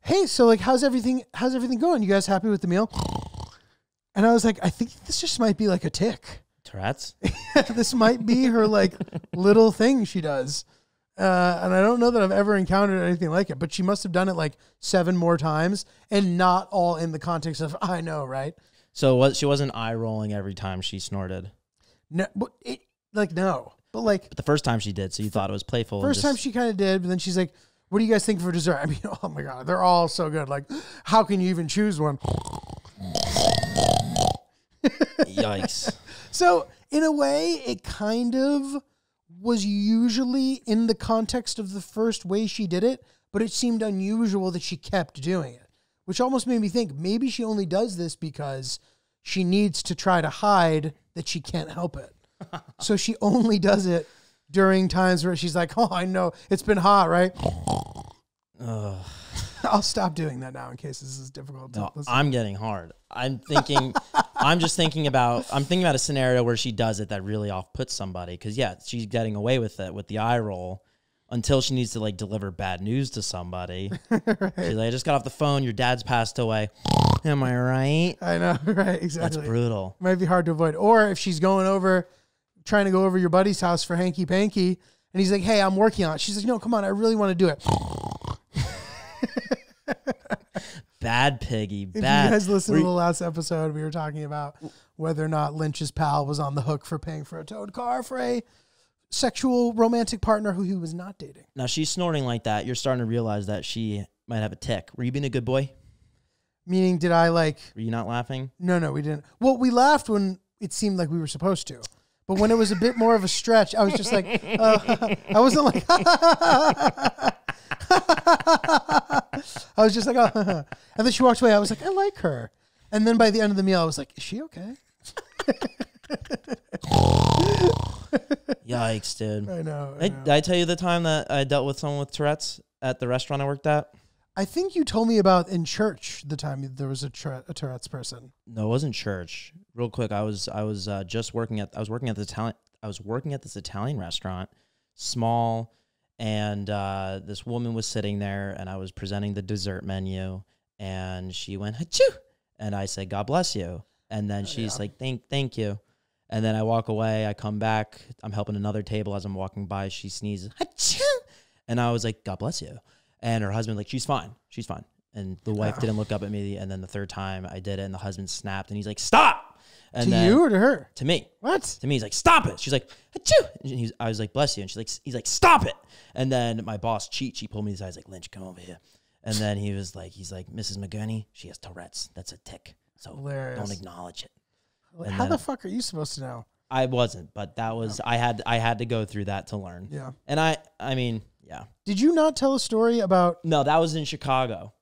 hey, so like how's everything going? You guys happy with the meal? And I was like, I think this just might be like a tick. Tourette's? This might be her like little thing she does. And I don't know that I've ever encountered anything like it, but she must have done it like 7 more times and not all in the context of, I know, right? So she wasn't eye rolling every time she snorted? No, but no. But the first time she did, so you thought it was playful. First time she kind of did, but then she's like, what do you guys think for dessert? I mean, oh my God, they're all so good. Like, how can you even choose one? Yikes. So in a way, it kind of was usually in the context of the first way she did it, but it seemed unusual that she kept doing it, which almost made me think maybe she only does this because she needs to try to hide that she can't help it. So she only does it during times where she's like, oh, I know, it's been hot, right? I'll stop doing that now in case this is difficult. No, I'm getting hard. I'm thinking about a scenario where she does it that really off-puts somebody. Because, yeah, she's getting away with it with the eye roll until she needs to, like, deliver bad news to somebody. Right. She's like, I just got off the phone. Your dad's passed away. Am I right? I know, right, exactly. That's brutal. Might be hard to avoid. Or if she's trying to go over your buddy's house for hanky-panky, and he's like, hey, I'm working on it. She's like, no, come on, I really want to do it. Bad piggy. If you guys listened to the last episode, we were talking about whether or not Lynch's pal was on the hook for paying for a towed car for a sexual romantic partner who he was not dating. Now she's snorting like that. You're starting to realize that she might have a tick. Were you being a good boy? Meaning, did I like... Were you not laughing? No, we didn't. Well, we laughed when it seemed like we were supposed to. But when it was a bit more of a stretch, I was just like, I wasn't like, I was just like, and then she walked away. I was like, I like her. And then by the end of the meal, I was like, is she okay? Yikes, dude. I know. Did I tell you the time that I dealt with someone with Tourette's at the restaurant I worked at? I think you told me about in church the time there was a Tourette's person. No, it wasn't church. Real quick, I was working at this Italian restaurant, small, and this woman was sitting there, and I was presenting the dessert menu, and she went "Achoo!" and I said, "God bless you," and then she's like, "Thank you," and then I walk away. I come back. I'm helping another table as I'm walking by. She sneezes, "Achoo!" and I was like, "God bless you." And her husband, like, she's fine. And the wife didn't look up at me. And then the third time I did it, and the husband snapped, and he's like, stop. And to you or to her? To me. What? To me, he's like, stop it. She's like, achoo. And I was like, bless you. And he's like, stop it. And then my boss, Cheech, he pulled me aside. He's like, Lynch, come over here. And then he's like, Mrs. McGurney, she has Tourette's. That's a tick. So Hilarious. Don't acknowledge it. And How the fuck are you supposed to know? I wasn't, but that was, I had to go through that to learn. Yeah. And I mean, yeah. Did you not tell a story about... No, that was in Chicago.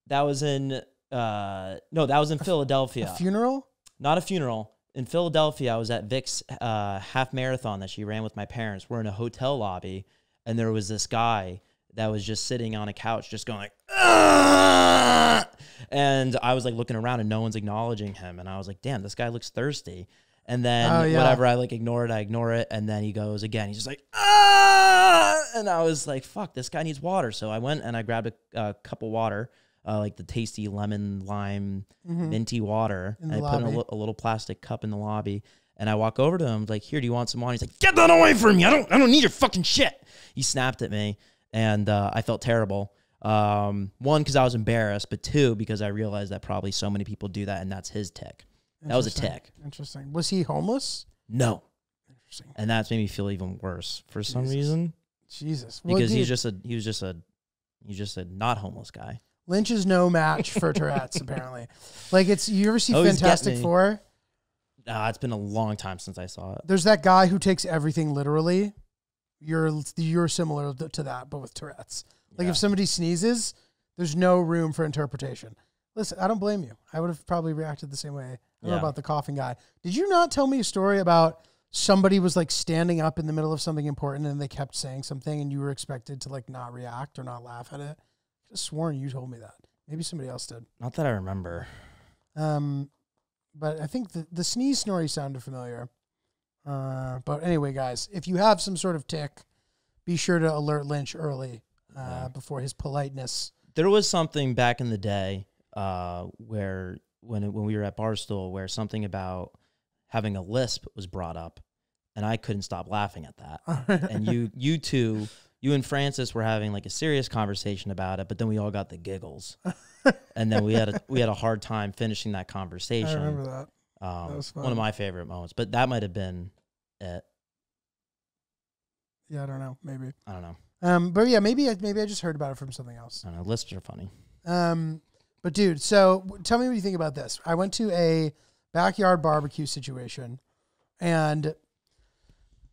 That was in Philadelphia. A funeral? Not a funeral. In Philadelphia, I was at Vic's half marathon that she ran with my parents. We're in a hotel lobby, and there was this guy that was just sitting on a couch just going like, "Argh!" And I was like looking around and no one's acknowledging him. And I was like, damn, this guy looks thirsty. And then whatever, I like ignore it. And then he goes again. He's just like, ah! And I was like, fuck, this guy needs water. So I went and I grabbed a cup of water, like the tasty lemon, lime, minty water. And I put in a little plastic cup in the lobby. And I walk over to him, like, here, do you want some water? He's like, get that away from me. I don't need your fucking shit. He snapped at me. And I felt terrible. One, because I was embarrassed. But two, because I realized that probably so many people do that. And that's his tick. That was a tick. Interesting. Was he homeless? No. Interesting. And that's made me feel even worse for some reason. Jesus. Because he was just a not homeless guy. Lynch is no match for Tourette's, apparently. Like, you ever see Fantastic Four? It's been a long time since I saw it. There's that guy who takes everything literally. You're similar to that, but with Tourette's. Like, if somebody sneezes, there's no room for interpretation. Listen, I don't blame you. I would have probably reacted the same way. I don't know about the coughing guy. Did you not tell me a story about somebody was like standing up in the middle of something important and they kept saying something and you were expected to like not react or not laugh at it? I could have sworn you told me that. Maybe somebody else did. Not that I remember. But I think the sneeze story sounded familiar. But anyway, guys, if you have some sort of tick, be sure to alert Lynch early before his politeness. There was something back in the day where when we were at Barstool where something about having a lisp was brought up, and I couldn't stop laughing at that. And you and Francis were having like a serious conversation about it, but then we all got the giggles, and then we had a hard time finishing that conversation. I remember that. That was fun. One of my favorite moments, but that might have been it. Yeah, I don't know. Maybe. I don't know. But yeah, maybe I just heard about it from something else. I don't know. Lisps are funny. But dude, so tell me what you think about this. I went to a backyard barbecue situation and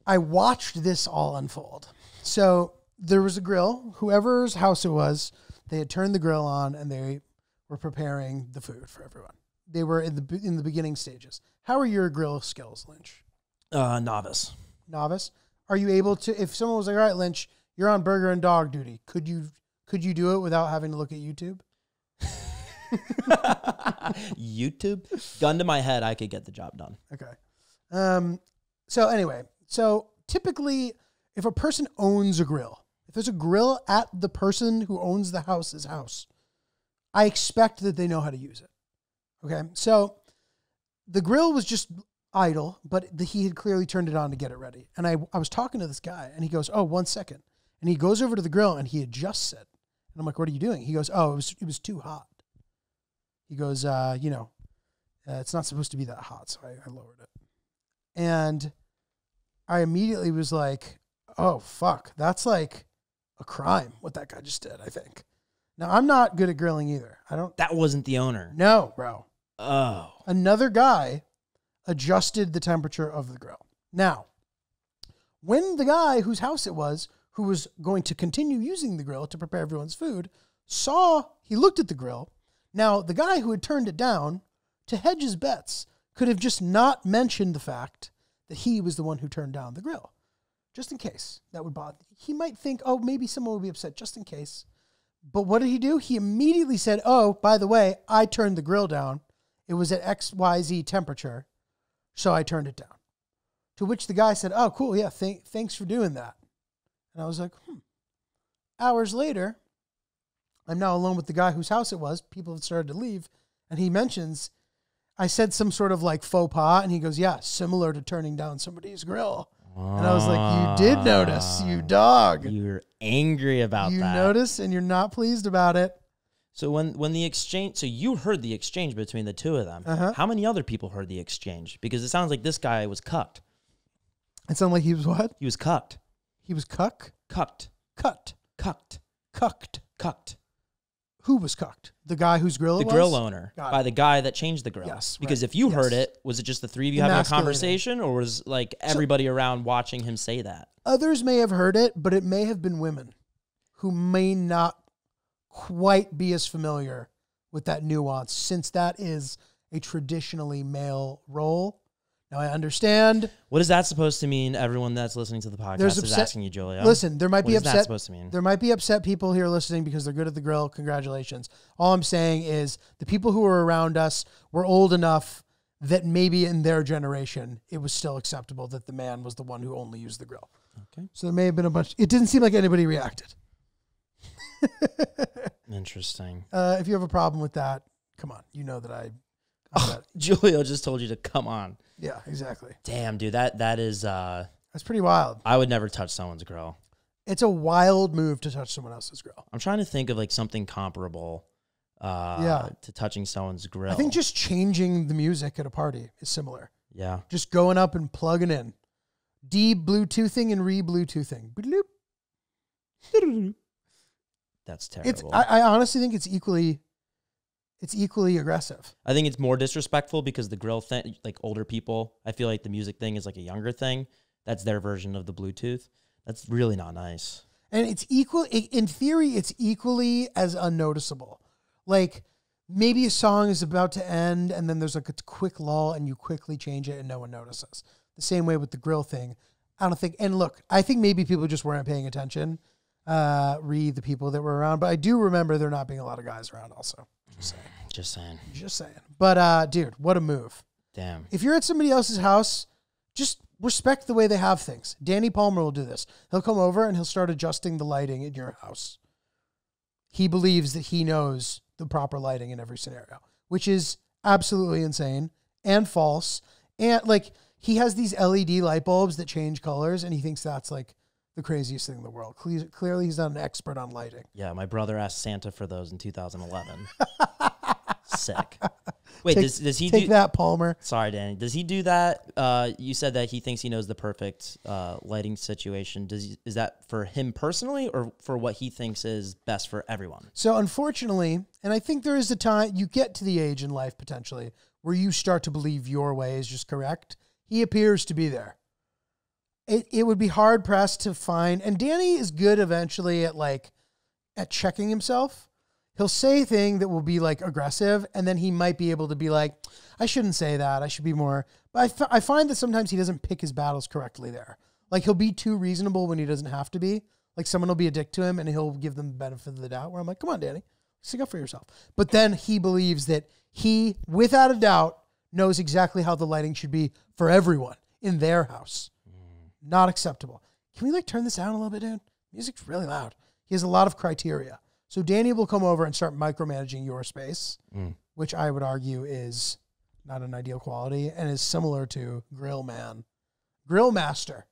I watched this all unfold. So there was a grill, whoever's house it was, they had turned the grill on and they were preparing the food for everyone. They were in the beginning stages. How are your grill skills, Lynch? Novice. Novice? Are you able to, if someone was like, all right, Lynch, you're on burger and dog duty, could you do it without having to look at YouTube? YouTube? Gun to my head, I could get the job done. Okay. So anyway, typically if a person owns a grill, if there's a grill at the person who owns the house's house, I expect that they know how to use it. Okay. So the grill was just idle, but he had clearly turned it on to get it ready. And I was talking to this guy and he goes, oh, 1 second. And he goes over to the grill and he adjusts it. And I'm like, what are you doing? He goes, oh, it was too hot. He goes, it's not supposed to be that hot. So I lowered it. And I immediately was like, oh, fuck. That's like a crime, what that guy just did, I think. Now, I'm not good at grilling either. That wasn't the owner. No, bro. Oh. Another guy adjusted the temperature of the grill. Now, when the guy whose house it was, who was going to continue using the grill to prepare everyone's food, he looked at the grill. Now, the guy who had turned it down, to hedge his bets, could have just not mentioned the fact that he was the one who turned down the grill. Just in case that would bother. He might think, oh, maybe someone will be upset, just in case. But what did he do? He immediately said, oh, by the way, I turned the grill down. It was at XYZ temperature, so I turned it down. To which the guy said, oh, cool, yeah, thanks for doing that. And I was like, Hours later, I'm now alone with the guy whose house it was. People have started to leave. And he mentions, I said some sort of like faux pas, and he goes, yeah, similar to turning down somebody's grill. And I was like, you did notice, you dog. You're angry about that. You notice, and you're not pleased about it. So when the exchange, so you heard the exchange between the two of them. How many other people heard the exchange? Because it sounds like this guy was cucked. It sounded like he was what? He was cucked. He was cuck? Cucked. Cut. Cucked. Cucked. Cucked. Who was cucked? The guy whose grill it was? The grill owner. By the guy that changed the grill. Yes. Because right. if you heard it, was it just the three of you having a conversation, or was like everybody around watching him say that? Others may have heard it, but it may have been women who may not quite be as familiar with that nuance, since that is a traditionally male role. Now, I understand. What is that supposed to mean? Everyone that's listening to the podcast is asking you, Giulio. Listen, there might be upset. What is that supposed to mean? There might be upset people here listening because they're good at the grill. Congratulations. All I'm saying is the people who were around us were old enough that maybe in their generation it was still acceptable that the man was the one who only used the grill. Okay. So there may have been a bunch. It didn't seem like anybody reacted. Interesting. If you have a problem with that, come on. You know that Giulio just told you to come on. Yeah, exactly. Damn, dude, that is that's pretty wild. I would never touch someone's grill. It's a wild move to touch someone else's grill. I'm trying to think of like something comparable to touching someone's grill. I think just changing the music at a party is similar. Yeah. Just going up and plugging in. De-Bluetoothing and re-Bluetoothing. That's terrible. I honestly think it's equally aggressive. I think it's more disrespectful because the grill thing, like older people, I feel like the music thing is like a younger thing. That's their version of the Bluetooth. That's really not nice. And it's in theory, it's equally as unnoticeable. Like maybe a song is about to end and then there's like a quick lull and you quickly change it and no one notices. The same way with the grill thing. I don't think, and look, I think maybe people just weren't paying attention, the people that were around, but I do remember there not being a lot of guys around also. Just saying. But, dude, what a move. Damn. If you're at somebody else's house, just respect the way they have things. Danny Palmer will do this. He'll come over and he'll start adjusting the lighting in your house. He believes that he knows the proper lighting in every scenario, which is absolutely insane and false. And, like, he has these LED light bulbs that change colors, and he thinks that's, like, the craziest thing in the world. Clearly, he's not an expert on lighting. Yeah, my brother asked Santa for those in 2011. Sick. Wait, does he take that, Palmer? Sorry, Danny. Does he do that? You said that he thinks he knows the perfect lighting situation. Is that for him personally, or for what he thinks is best for everyone? So, unfortunately, and I think there is a time you get to the age in life potentially where you start to believe your way is just correct. He appears to be there. It would be hard pressed to find, and Danny is good eventually at checking himself. He'll say a thing that will be like aggressive, and then he might be able to be like, I shouldn't say that. I should be more. But I find that sometimes he doesn't pick his battles correctly there. Like he'll be too reasonable when he doesn't have to be. Like someone will be a dick to him and he'll give them the benefit of the doubt where I'm like, come on, Danny, stick up for yourself. But then he believes that he, without a doubt, knows exactly how the lighting should be for everyone in their house. Not acceptable. Can we turn this down a little bit, dude? Music's really loud. He has a lot of criteria. So Danny will come over and start micromanaging your space, which I would argue is not an ideal quality and is similar to Grill Master.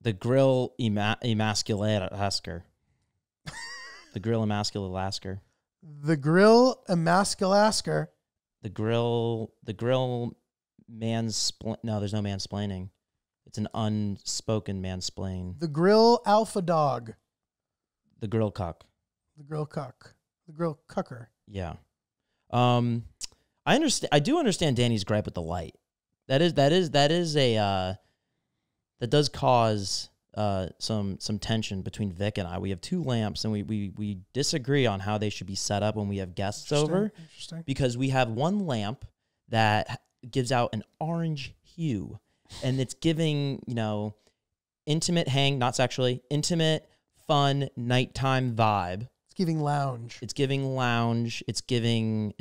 The Grill Emasculator. The Grill Emasculator. The Grill Emasculator. The Grill No, there's no mansplaining. It's an unspoken mansplain. The Grill Alpha Dog. The Grill Cuck. The Grill Cuck. The Grill Cucker. Yeah. I do understand Danny's gripe with the light. That does cause some tension between Vic and I. We have 2 lamps, and we disagree on how they should be set up when we have guests over. Interesting. Because we have one lamp that gives out an orange hue, and it's giving, intimate not sexually, intimate, fun, nighttime vibe. It's giving lounge. It's giving lounge. It's giving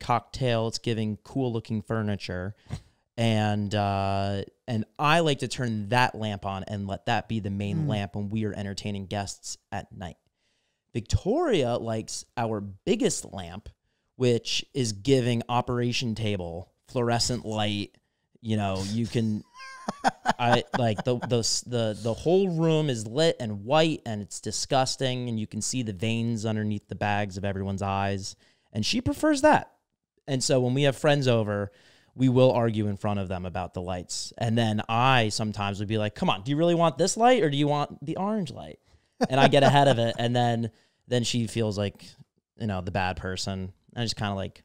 cocktail. It's giving cool looking furniture. And I like to turn that lamp on and let that be the main lamp when we are entertaining guests at night. Victoria likes our biggest lamp, which is giving operation table, fluorescent light. You can, I like the whole room is lit and white, and it's disgusting, and you can see the veins underneath the bags of everyone's eyes, and she prefers that. And so when we have friends over, we will argue in front of them about the lights. And then I sometimes would be like, come on, do you really want this light or do you want the orange light? And I get ahead of it. And then she feels like, the bad person. I just kind of like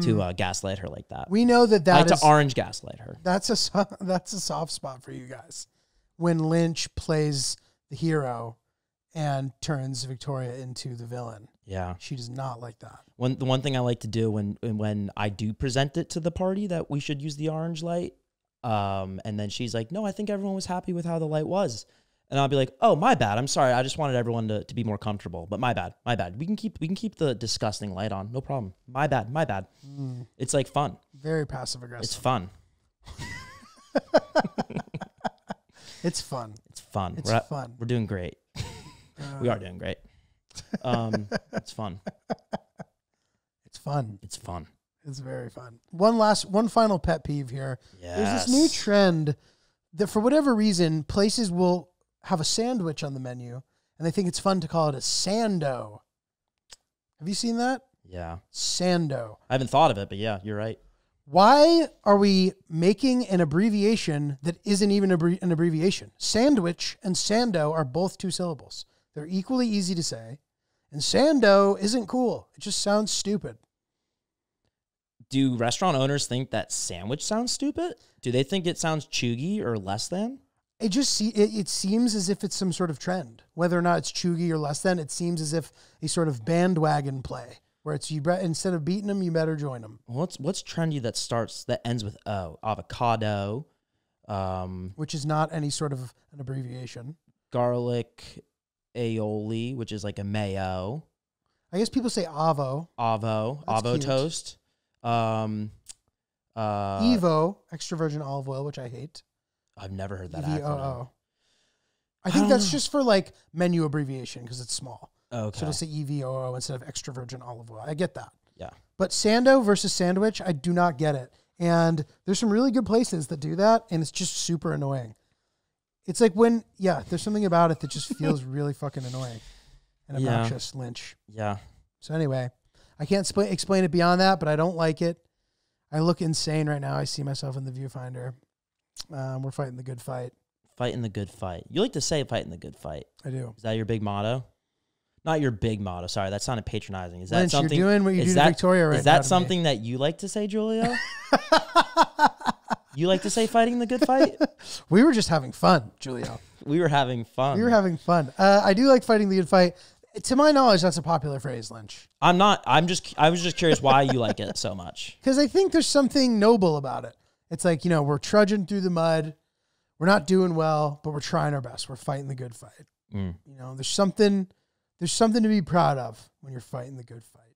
to gaslight her like that. We know that I like is to orange gaslight her. that's a soft spot for you guys. When Lynch plays the hero and turns Victoria into the villain. Yeah. She does not like that. The one thing I like to do when I do present it to the party that we should use the orange light, and then she's like, no, I think everyone was happy with how the light was. And I'll be like, oh, my bad. I'm sorry. I just wanted everyone to be more comfortable. But my bad. We can keep the disgusting light on. No problem. My bad. It's like fun. Very passive aggressive. It's fun. It's fun. It's fun. It's fun. We're doing great. We are doing great. It's fun. It's fun. It's fun. It's very fun. One final pet peeve here. Yes. There's this new trend that for whatever reason, places will have a sandwich on the menu, and they think it's fun to call it a Sando. Have you seen that? Yeah. Sando. I haven't thought of it, but yeah, you're right. Why are we making an abbreviation that isn't even an abbreviation? Sandwich and Sando are both 2 syllables. They're equally easy to say, and Sando isn't cool. It just sounds stupid. Do restaurant owners think that sandwich sounds stupid? Do they think it sounds chuggy or less than? It seems as if it's some sort of trend. Whether or not it's chuggy or less than, it seems as if a sort of bandwagon play where it's instead of beating them, you better join them. What's trendy that ends with O? Avocado, which is not any sort of an abbreviation. Garlic aioli, which is like a mayo. I guess people say avo. That's Avo cute. toast. Evo, extra virgin olive oil, which I hate. I've never heard that EVOO. acronym. I think that's just for like menu abbreviation because it's small. Okay. So to say EVOO instead of extra virgin olive oil. I get that. Yeah. But Sando versus sandwich, I do not get it. And there's some really good places that do that, and it's just super annoying. It's like there's something about it that just feels really fucking annoying and obnoxious, Lynch. Yeah. So anyway, I can't explain it beyond that, but I don't like it. I look insane right now. I see myself in the viewfinder. We're fighting the good fight. Fighting the good fight. You like to say fighting the good fight. I do. Is that your big motto? Not your big motto. Sorry, that sounded patronizing. Is that Lynch, something? You're doing what you do to Victoria right now. Is that something that you like to say, Giulio? You like to say fighting the good fight? We were just having fun, Giulio. We were having fun. We were having fun. I do like fighting the good fight. To my knowledge, that's a popular phrase, Lynch. I'm not. I was just curious why you like it so much. Because I think there's something noble about it. It's like, we're trudging through the mud. We're not doing well, but we're trying our best. We're fighting the good fight. There's something to be proud of when you're fighting the good fight.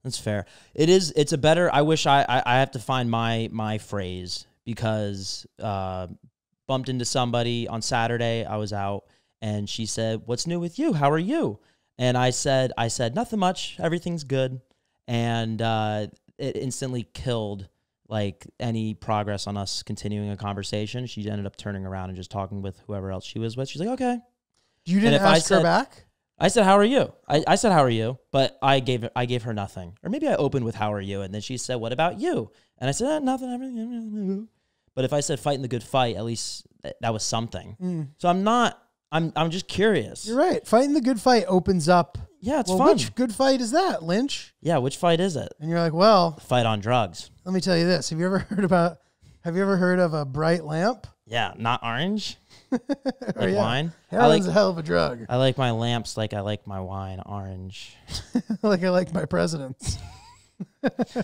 That's fair. It is. It's a better. I wish I have to find my phrase because bumped into somebody on Saturday. I was out and she said, "What's new with you? How are you?" And I said, "Nothing much. Everything's good." And it instantly killed like any progress on us continuing a conversation. She ended up turning around and just talking with whoever else she was with. She's like, "Okay." You didn't ask her back? I said, "How are you?" I said, "How are you?" But I gave her nothing. Or maybe I opened with, "How are you?" And then she said, "What about you?" And I said, "Nothing, everything." But if I said fighting the good fight, at least that was something. So I'm just curious. You're right. Fighting the good fight opens up. Yeah, it's fun. Which good fight is that, Lynch? Yeah, which fight is it? And you're like, well, fight on drugs. Let me tell you this. Have you ever Have you ever heard of a bright lamp? Yeah, not orange. Oh, Like wine. Heroin's a hell of a drug. I like my lamps like I like my wine orange. Like I like my presidents.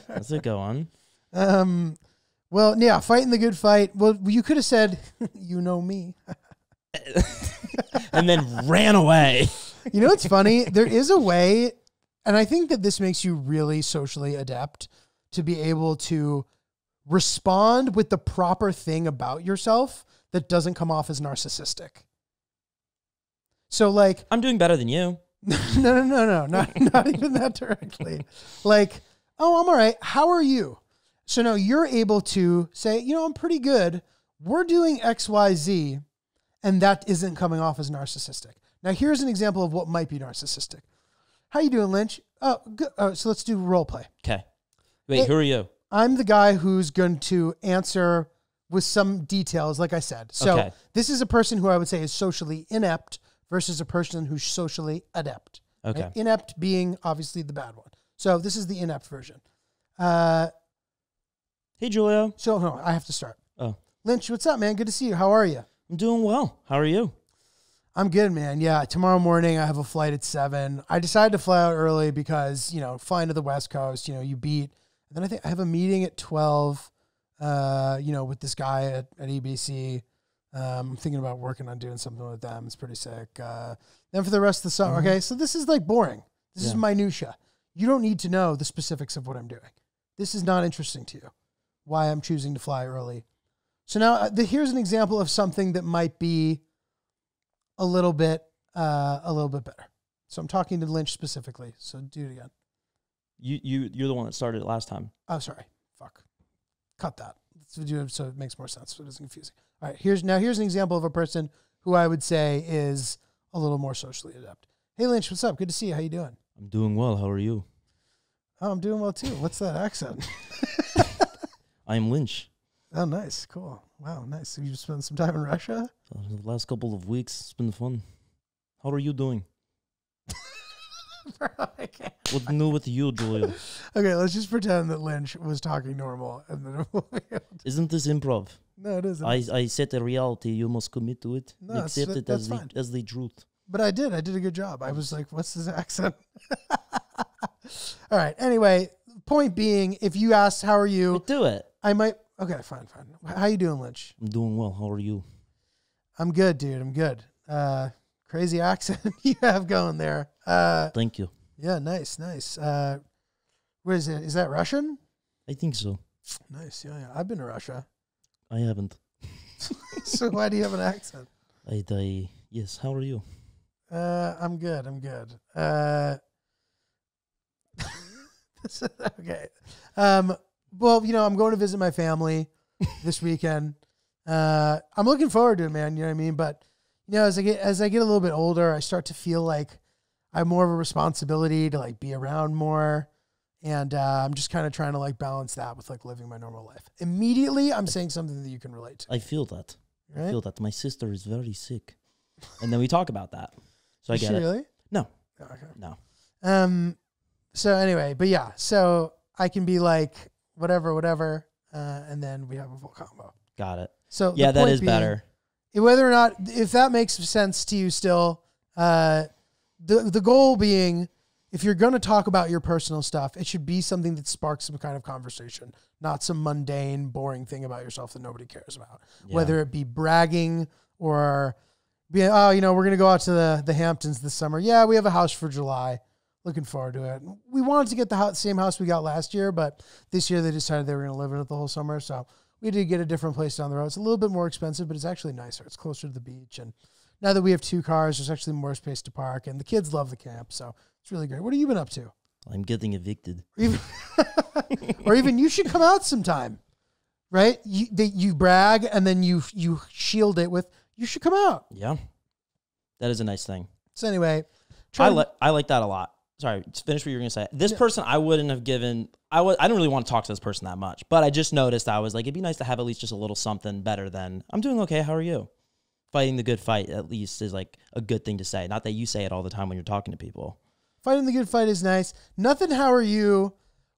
How's it going? Well, yeah, fighting the good fight. Well, you could have said, you know me. And then ran away. You know what's funny? There is a way, and I think that this makes you really socially adept to be able to respond with the proper thing about yourself that doesn't come off as narcissistic. So like, I'm doing better than you. no, not even that directly. Like, oh, I'm all right. How are you? So now you're able to say, you know, I'm pretty good. We're doing X, Y, Z, and that isn't coming off as narcissistic. Now here's an example of what might be narcissistic. How you doing, Lynch? Oh, good. So let's do role play. Okay. Wait, who are you? I'm the guy who's going to answer with some details, like I said. So Okay. This is a person who I would say is socially inept versus a person who's socially adept. Okay. Right? Inept being obviously the bad one. So this is the inept version. Hey, Julio. So no, I have to start. Oh, Lynch, what's up, man? Good to see you. How are you? I'm doing well. How are you? I'm good, man. Yeah, tomorrow morning I have a flight at 7. I decided to fly out early because, you know, flying to the West Coast, you know, you beat. And then I think I have a meeting at 12, you know, with this guy at EBC. I'm thinking about working on doing something with them. It's pretty sick. Then for the rest of the summer, okay, so this is like boring. This is minutia. You don't need to know the specifics of what I'm doing. This is not interesting to you, why I'm choosing to fly early. So now here's an example of something that might be a little bit better. So I'm talking to Lynch specifically. So do it again. You're the one that started it last time. Oh, sorry. Fuck. Cut that. Let's do it so it makes more sense. So it isn't confusing. All right. Here's an example of a person who I would say is a little more socially adept. Hey, Lynch, what's up? Good to see you. How you doing? I'm doing well. How are you? Oh, I'm doing well too. What's that accent? I'm Lynch. Oh, nice. Cool. Wow, nice. Have you spent some time in Russia? The last couple of weeks, it's been fun. How are you doing? Bro, I can't. What's new with you, Julio? Okay, let's just pretend that Lynch was talking normal. And then Isn't this improv? No, it isn't. I set a reality. You must commit to it. No, Accept it that's as the truth. But I did a good job. I was like, what's this accent? All right. Anyway, point being, if you asked, how are you? Do it. I might. Okay, fine. How you doing, Lynch? I'm doing well. How are you? I'm good, dude. I'm good. Crazy accent you have going there. Thank you. Yeah, nice. What is it? Is that Russian? I think so. Nice. Yeah. I've been to Russia. I haven't. So why do you have an accent? Yes. How are you? I'm good. Okay. Well, you know, I'm going to visit my family this weekend. I'm looking forward to it, man. You know what I mean? But you know, as I get a little bit older, I start to feel like I have more of a responsibility to like be around more. And I'm just kind of trying to like balance that with like living my normal life. Immediately, I'm saying something that you can relate to. I feel that. Right? I feel that. My sister is very sick. And then we talk about that. So I get it. Really? No. Oh, okay. No. So anyway, but yeah, so I can be like, whatever. And then we have a full combo. Got it. So yeah, the that point is being, better. Whether or not, if that makes sense to you still, the goal being, if you're going to talk about your personal stuff, it should be something that sparks some kind of conversation, not some mundane, boring thing about yourself that nobody cares about. Yeah. Whether it be bragging or being, oh, you know, we're going to go out to the Hamptons this summer. Yeah, we have a house for July. Looking forward to it. We wanted to get the same house we got last year, but this year they decided they were going to live in it the whole summer. So we did get a different place down the road. It's a little bit more expensive, but it's actually nicer. It's closer to the beach. And now that we have 2 cars, there's actually more space to park. And the kids love the camp. So it's really great. What have you been up to? I'm getting evicted. Or even you should come out sometime, right? You brag and then you shield it with, you should come out. Yeah. That is a nice thing. So anyway. I like that a lot. Sorry, finish what you were going to say. This person I wouldn't have given, I didn't really want to talk to this person that much, but I just noticed I was like, it'd be nice to have at least just a little something better than, I'm doing okay, how are you? Fighting the good fight at least is like a good thing to say. Not that you say it all the time when you're talking to people. Fighting the good fight is nice. Nothing, how are you,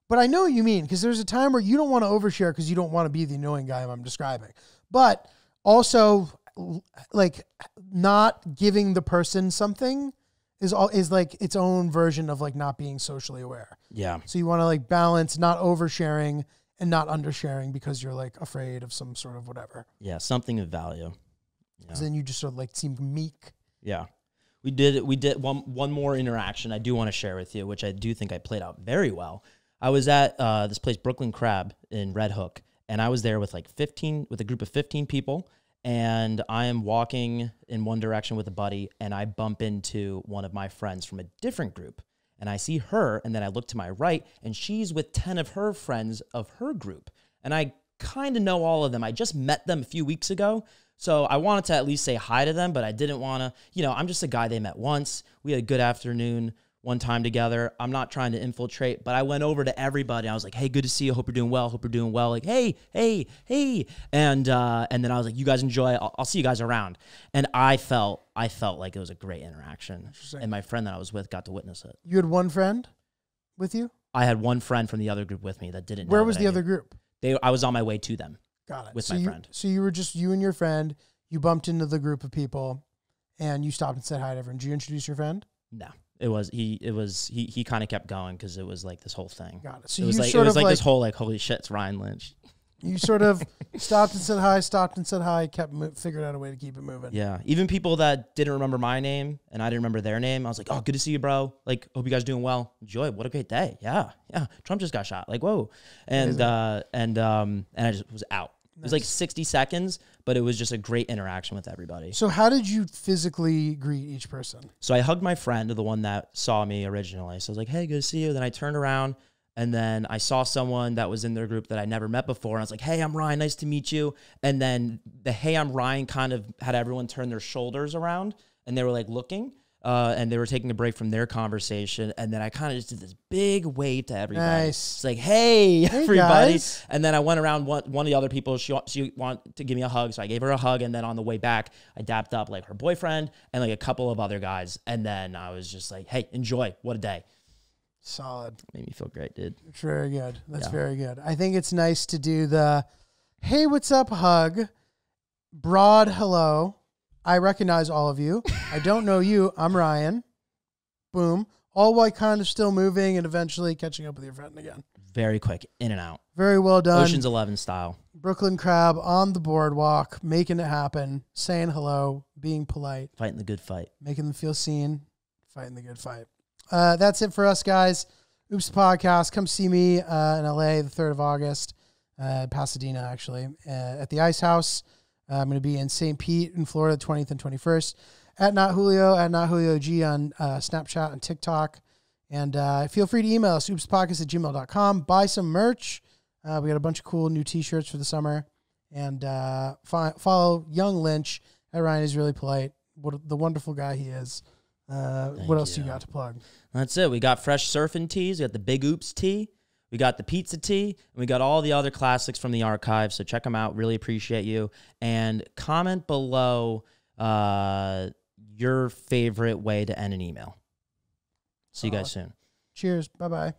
But I know what you mean, because there's a time where you don't want to overshare because you don't want to be the annoying guy I'm describing. But also, like, not giving the person something is like its own version of like not being socially aware. Yeah. So you want to like balance not oversharing and not undersharing because you're like afraid of some sort of whatever. Yeah, something of value. Because then you just sort of like seem meek. Yeah. We did one more interaction I do want to share with you, which I do think I played out very well. I was at this place, Brooklyn Crab in Red Hook, and I was there with with a group of 15 people, and I am walking in one direction with a buddy, and I bump into one of my friends from a different group, and I see her, and then I look to my right, and she's with 10 of her friends of her group, and I kind of know all of them. I just met them a few weeks ago, so I wanted to at least say hi to them, but I didn't want to, I'm just a guy they met once. We had a good afternoon one time together. I'm not trying to infiltrate, but I went over to everybody. I was like, hey, good to see you. Hope you're doing well. Hope you're doing well. Like, hey. And then I was like, you guys enjoy. I'll see you guys around. And I felt like it was a great interaction. And my friend that I was with got to witness it. You had one friend with you? I had one friend from the other group with me that didn't know. Where was the other group? I was on my way to them. Got it. With my friend. So you were just you and your friend. You bumped into the group of people, and you stopped and said hi to everyone. Did you introduce your friend? No. He kind of kept going because it was like this whole thing. Got it. So it was like this whole like, holy shit, it's Ryan Lynch. You sort of stopped and said hi, figured out a way to keep it moving. Yeah. Even people that didn't remember my name and I didn't remember their name, I was like, oh, good to see you, bro. Like, hope you guys are doing well. Enjoy. What a great day. Yeah. Trump just got shot. Like, whoa. And I just was out. It was like 60 seconds, but it was just a great interaction with everybody. So how did you physically greet each person? So I hugged my friend, the one that saw me originally. So I was like, hey, good to see you. Then I turned around, and then I saw someone that was in their group that I never met before. And I was like, hey, I'm Ryan. Nice to meet you. And then the hey, I'm Ryan kind of had everyone turn their shoulders around, and they were like looking. And they were taking a break from their conversation. And then I kind of just did this big wave to everybody. Nice. It's like, hey everybody. Guys. And then I went around one of the other people. She wanted to give me a hug. So I gave her a hug. And then on the way back, I dapped up like her boyfriend and like a couple of other guys. And then I was just like, hey, enjoy. What a day. Solid. Made me feel great, dude. It's very good. That's very good. I think it's nice to do the, hey, what's up, hug. Broad hello. I recognize all of you. I don't know you. I'm Ryan. Boom. All while kind of still moving and eventually catching up with your friend again. Very quick. In and out. Very well done. Ocean's 11 style. Brooklyn Crab on the boardwalk, making it happen, saying hello, being polite. Fighting the good fight. Making them feel seen, fighting the good fight. That's it for us, guys. Oops Podcast. Come see me in LA the 3rd of August, Pasadena, actually, at the Ice House. I'm going to be in St. Pete in Florida, 20th and 21st. At Not Julio, at Not Julio G on Snapchat and TikTok. And feel free to email us, oopspodcast@gmail.com. Buy some merch. We got a bunch of cool new T-shirts for the summer. And follow Young Lynch at Ryan Is Really Polite. What the wonderful guy he is. What else you got to plug? That's it. We got fresh surfing tees. We got the Big Oops tee. We got the pizza tee, and we got all the other classics from the archive, so check them out. Really appreciate you. And comment below your favorite way to end an email. See you guys soon. Cheers. Bye-bye.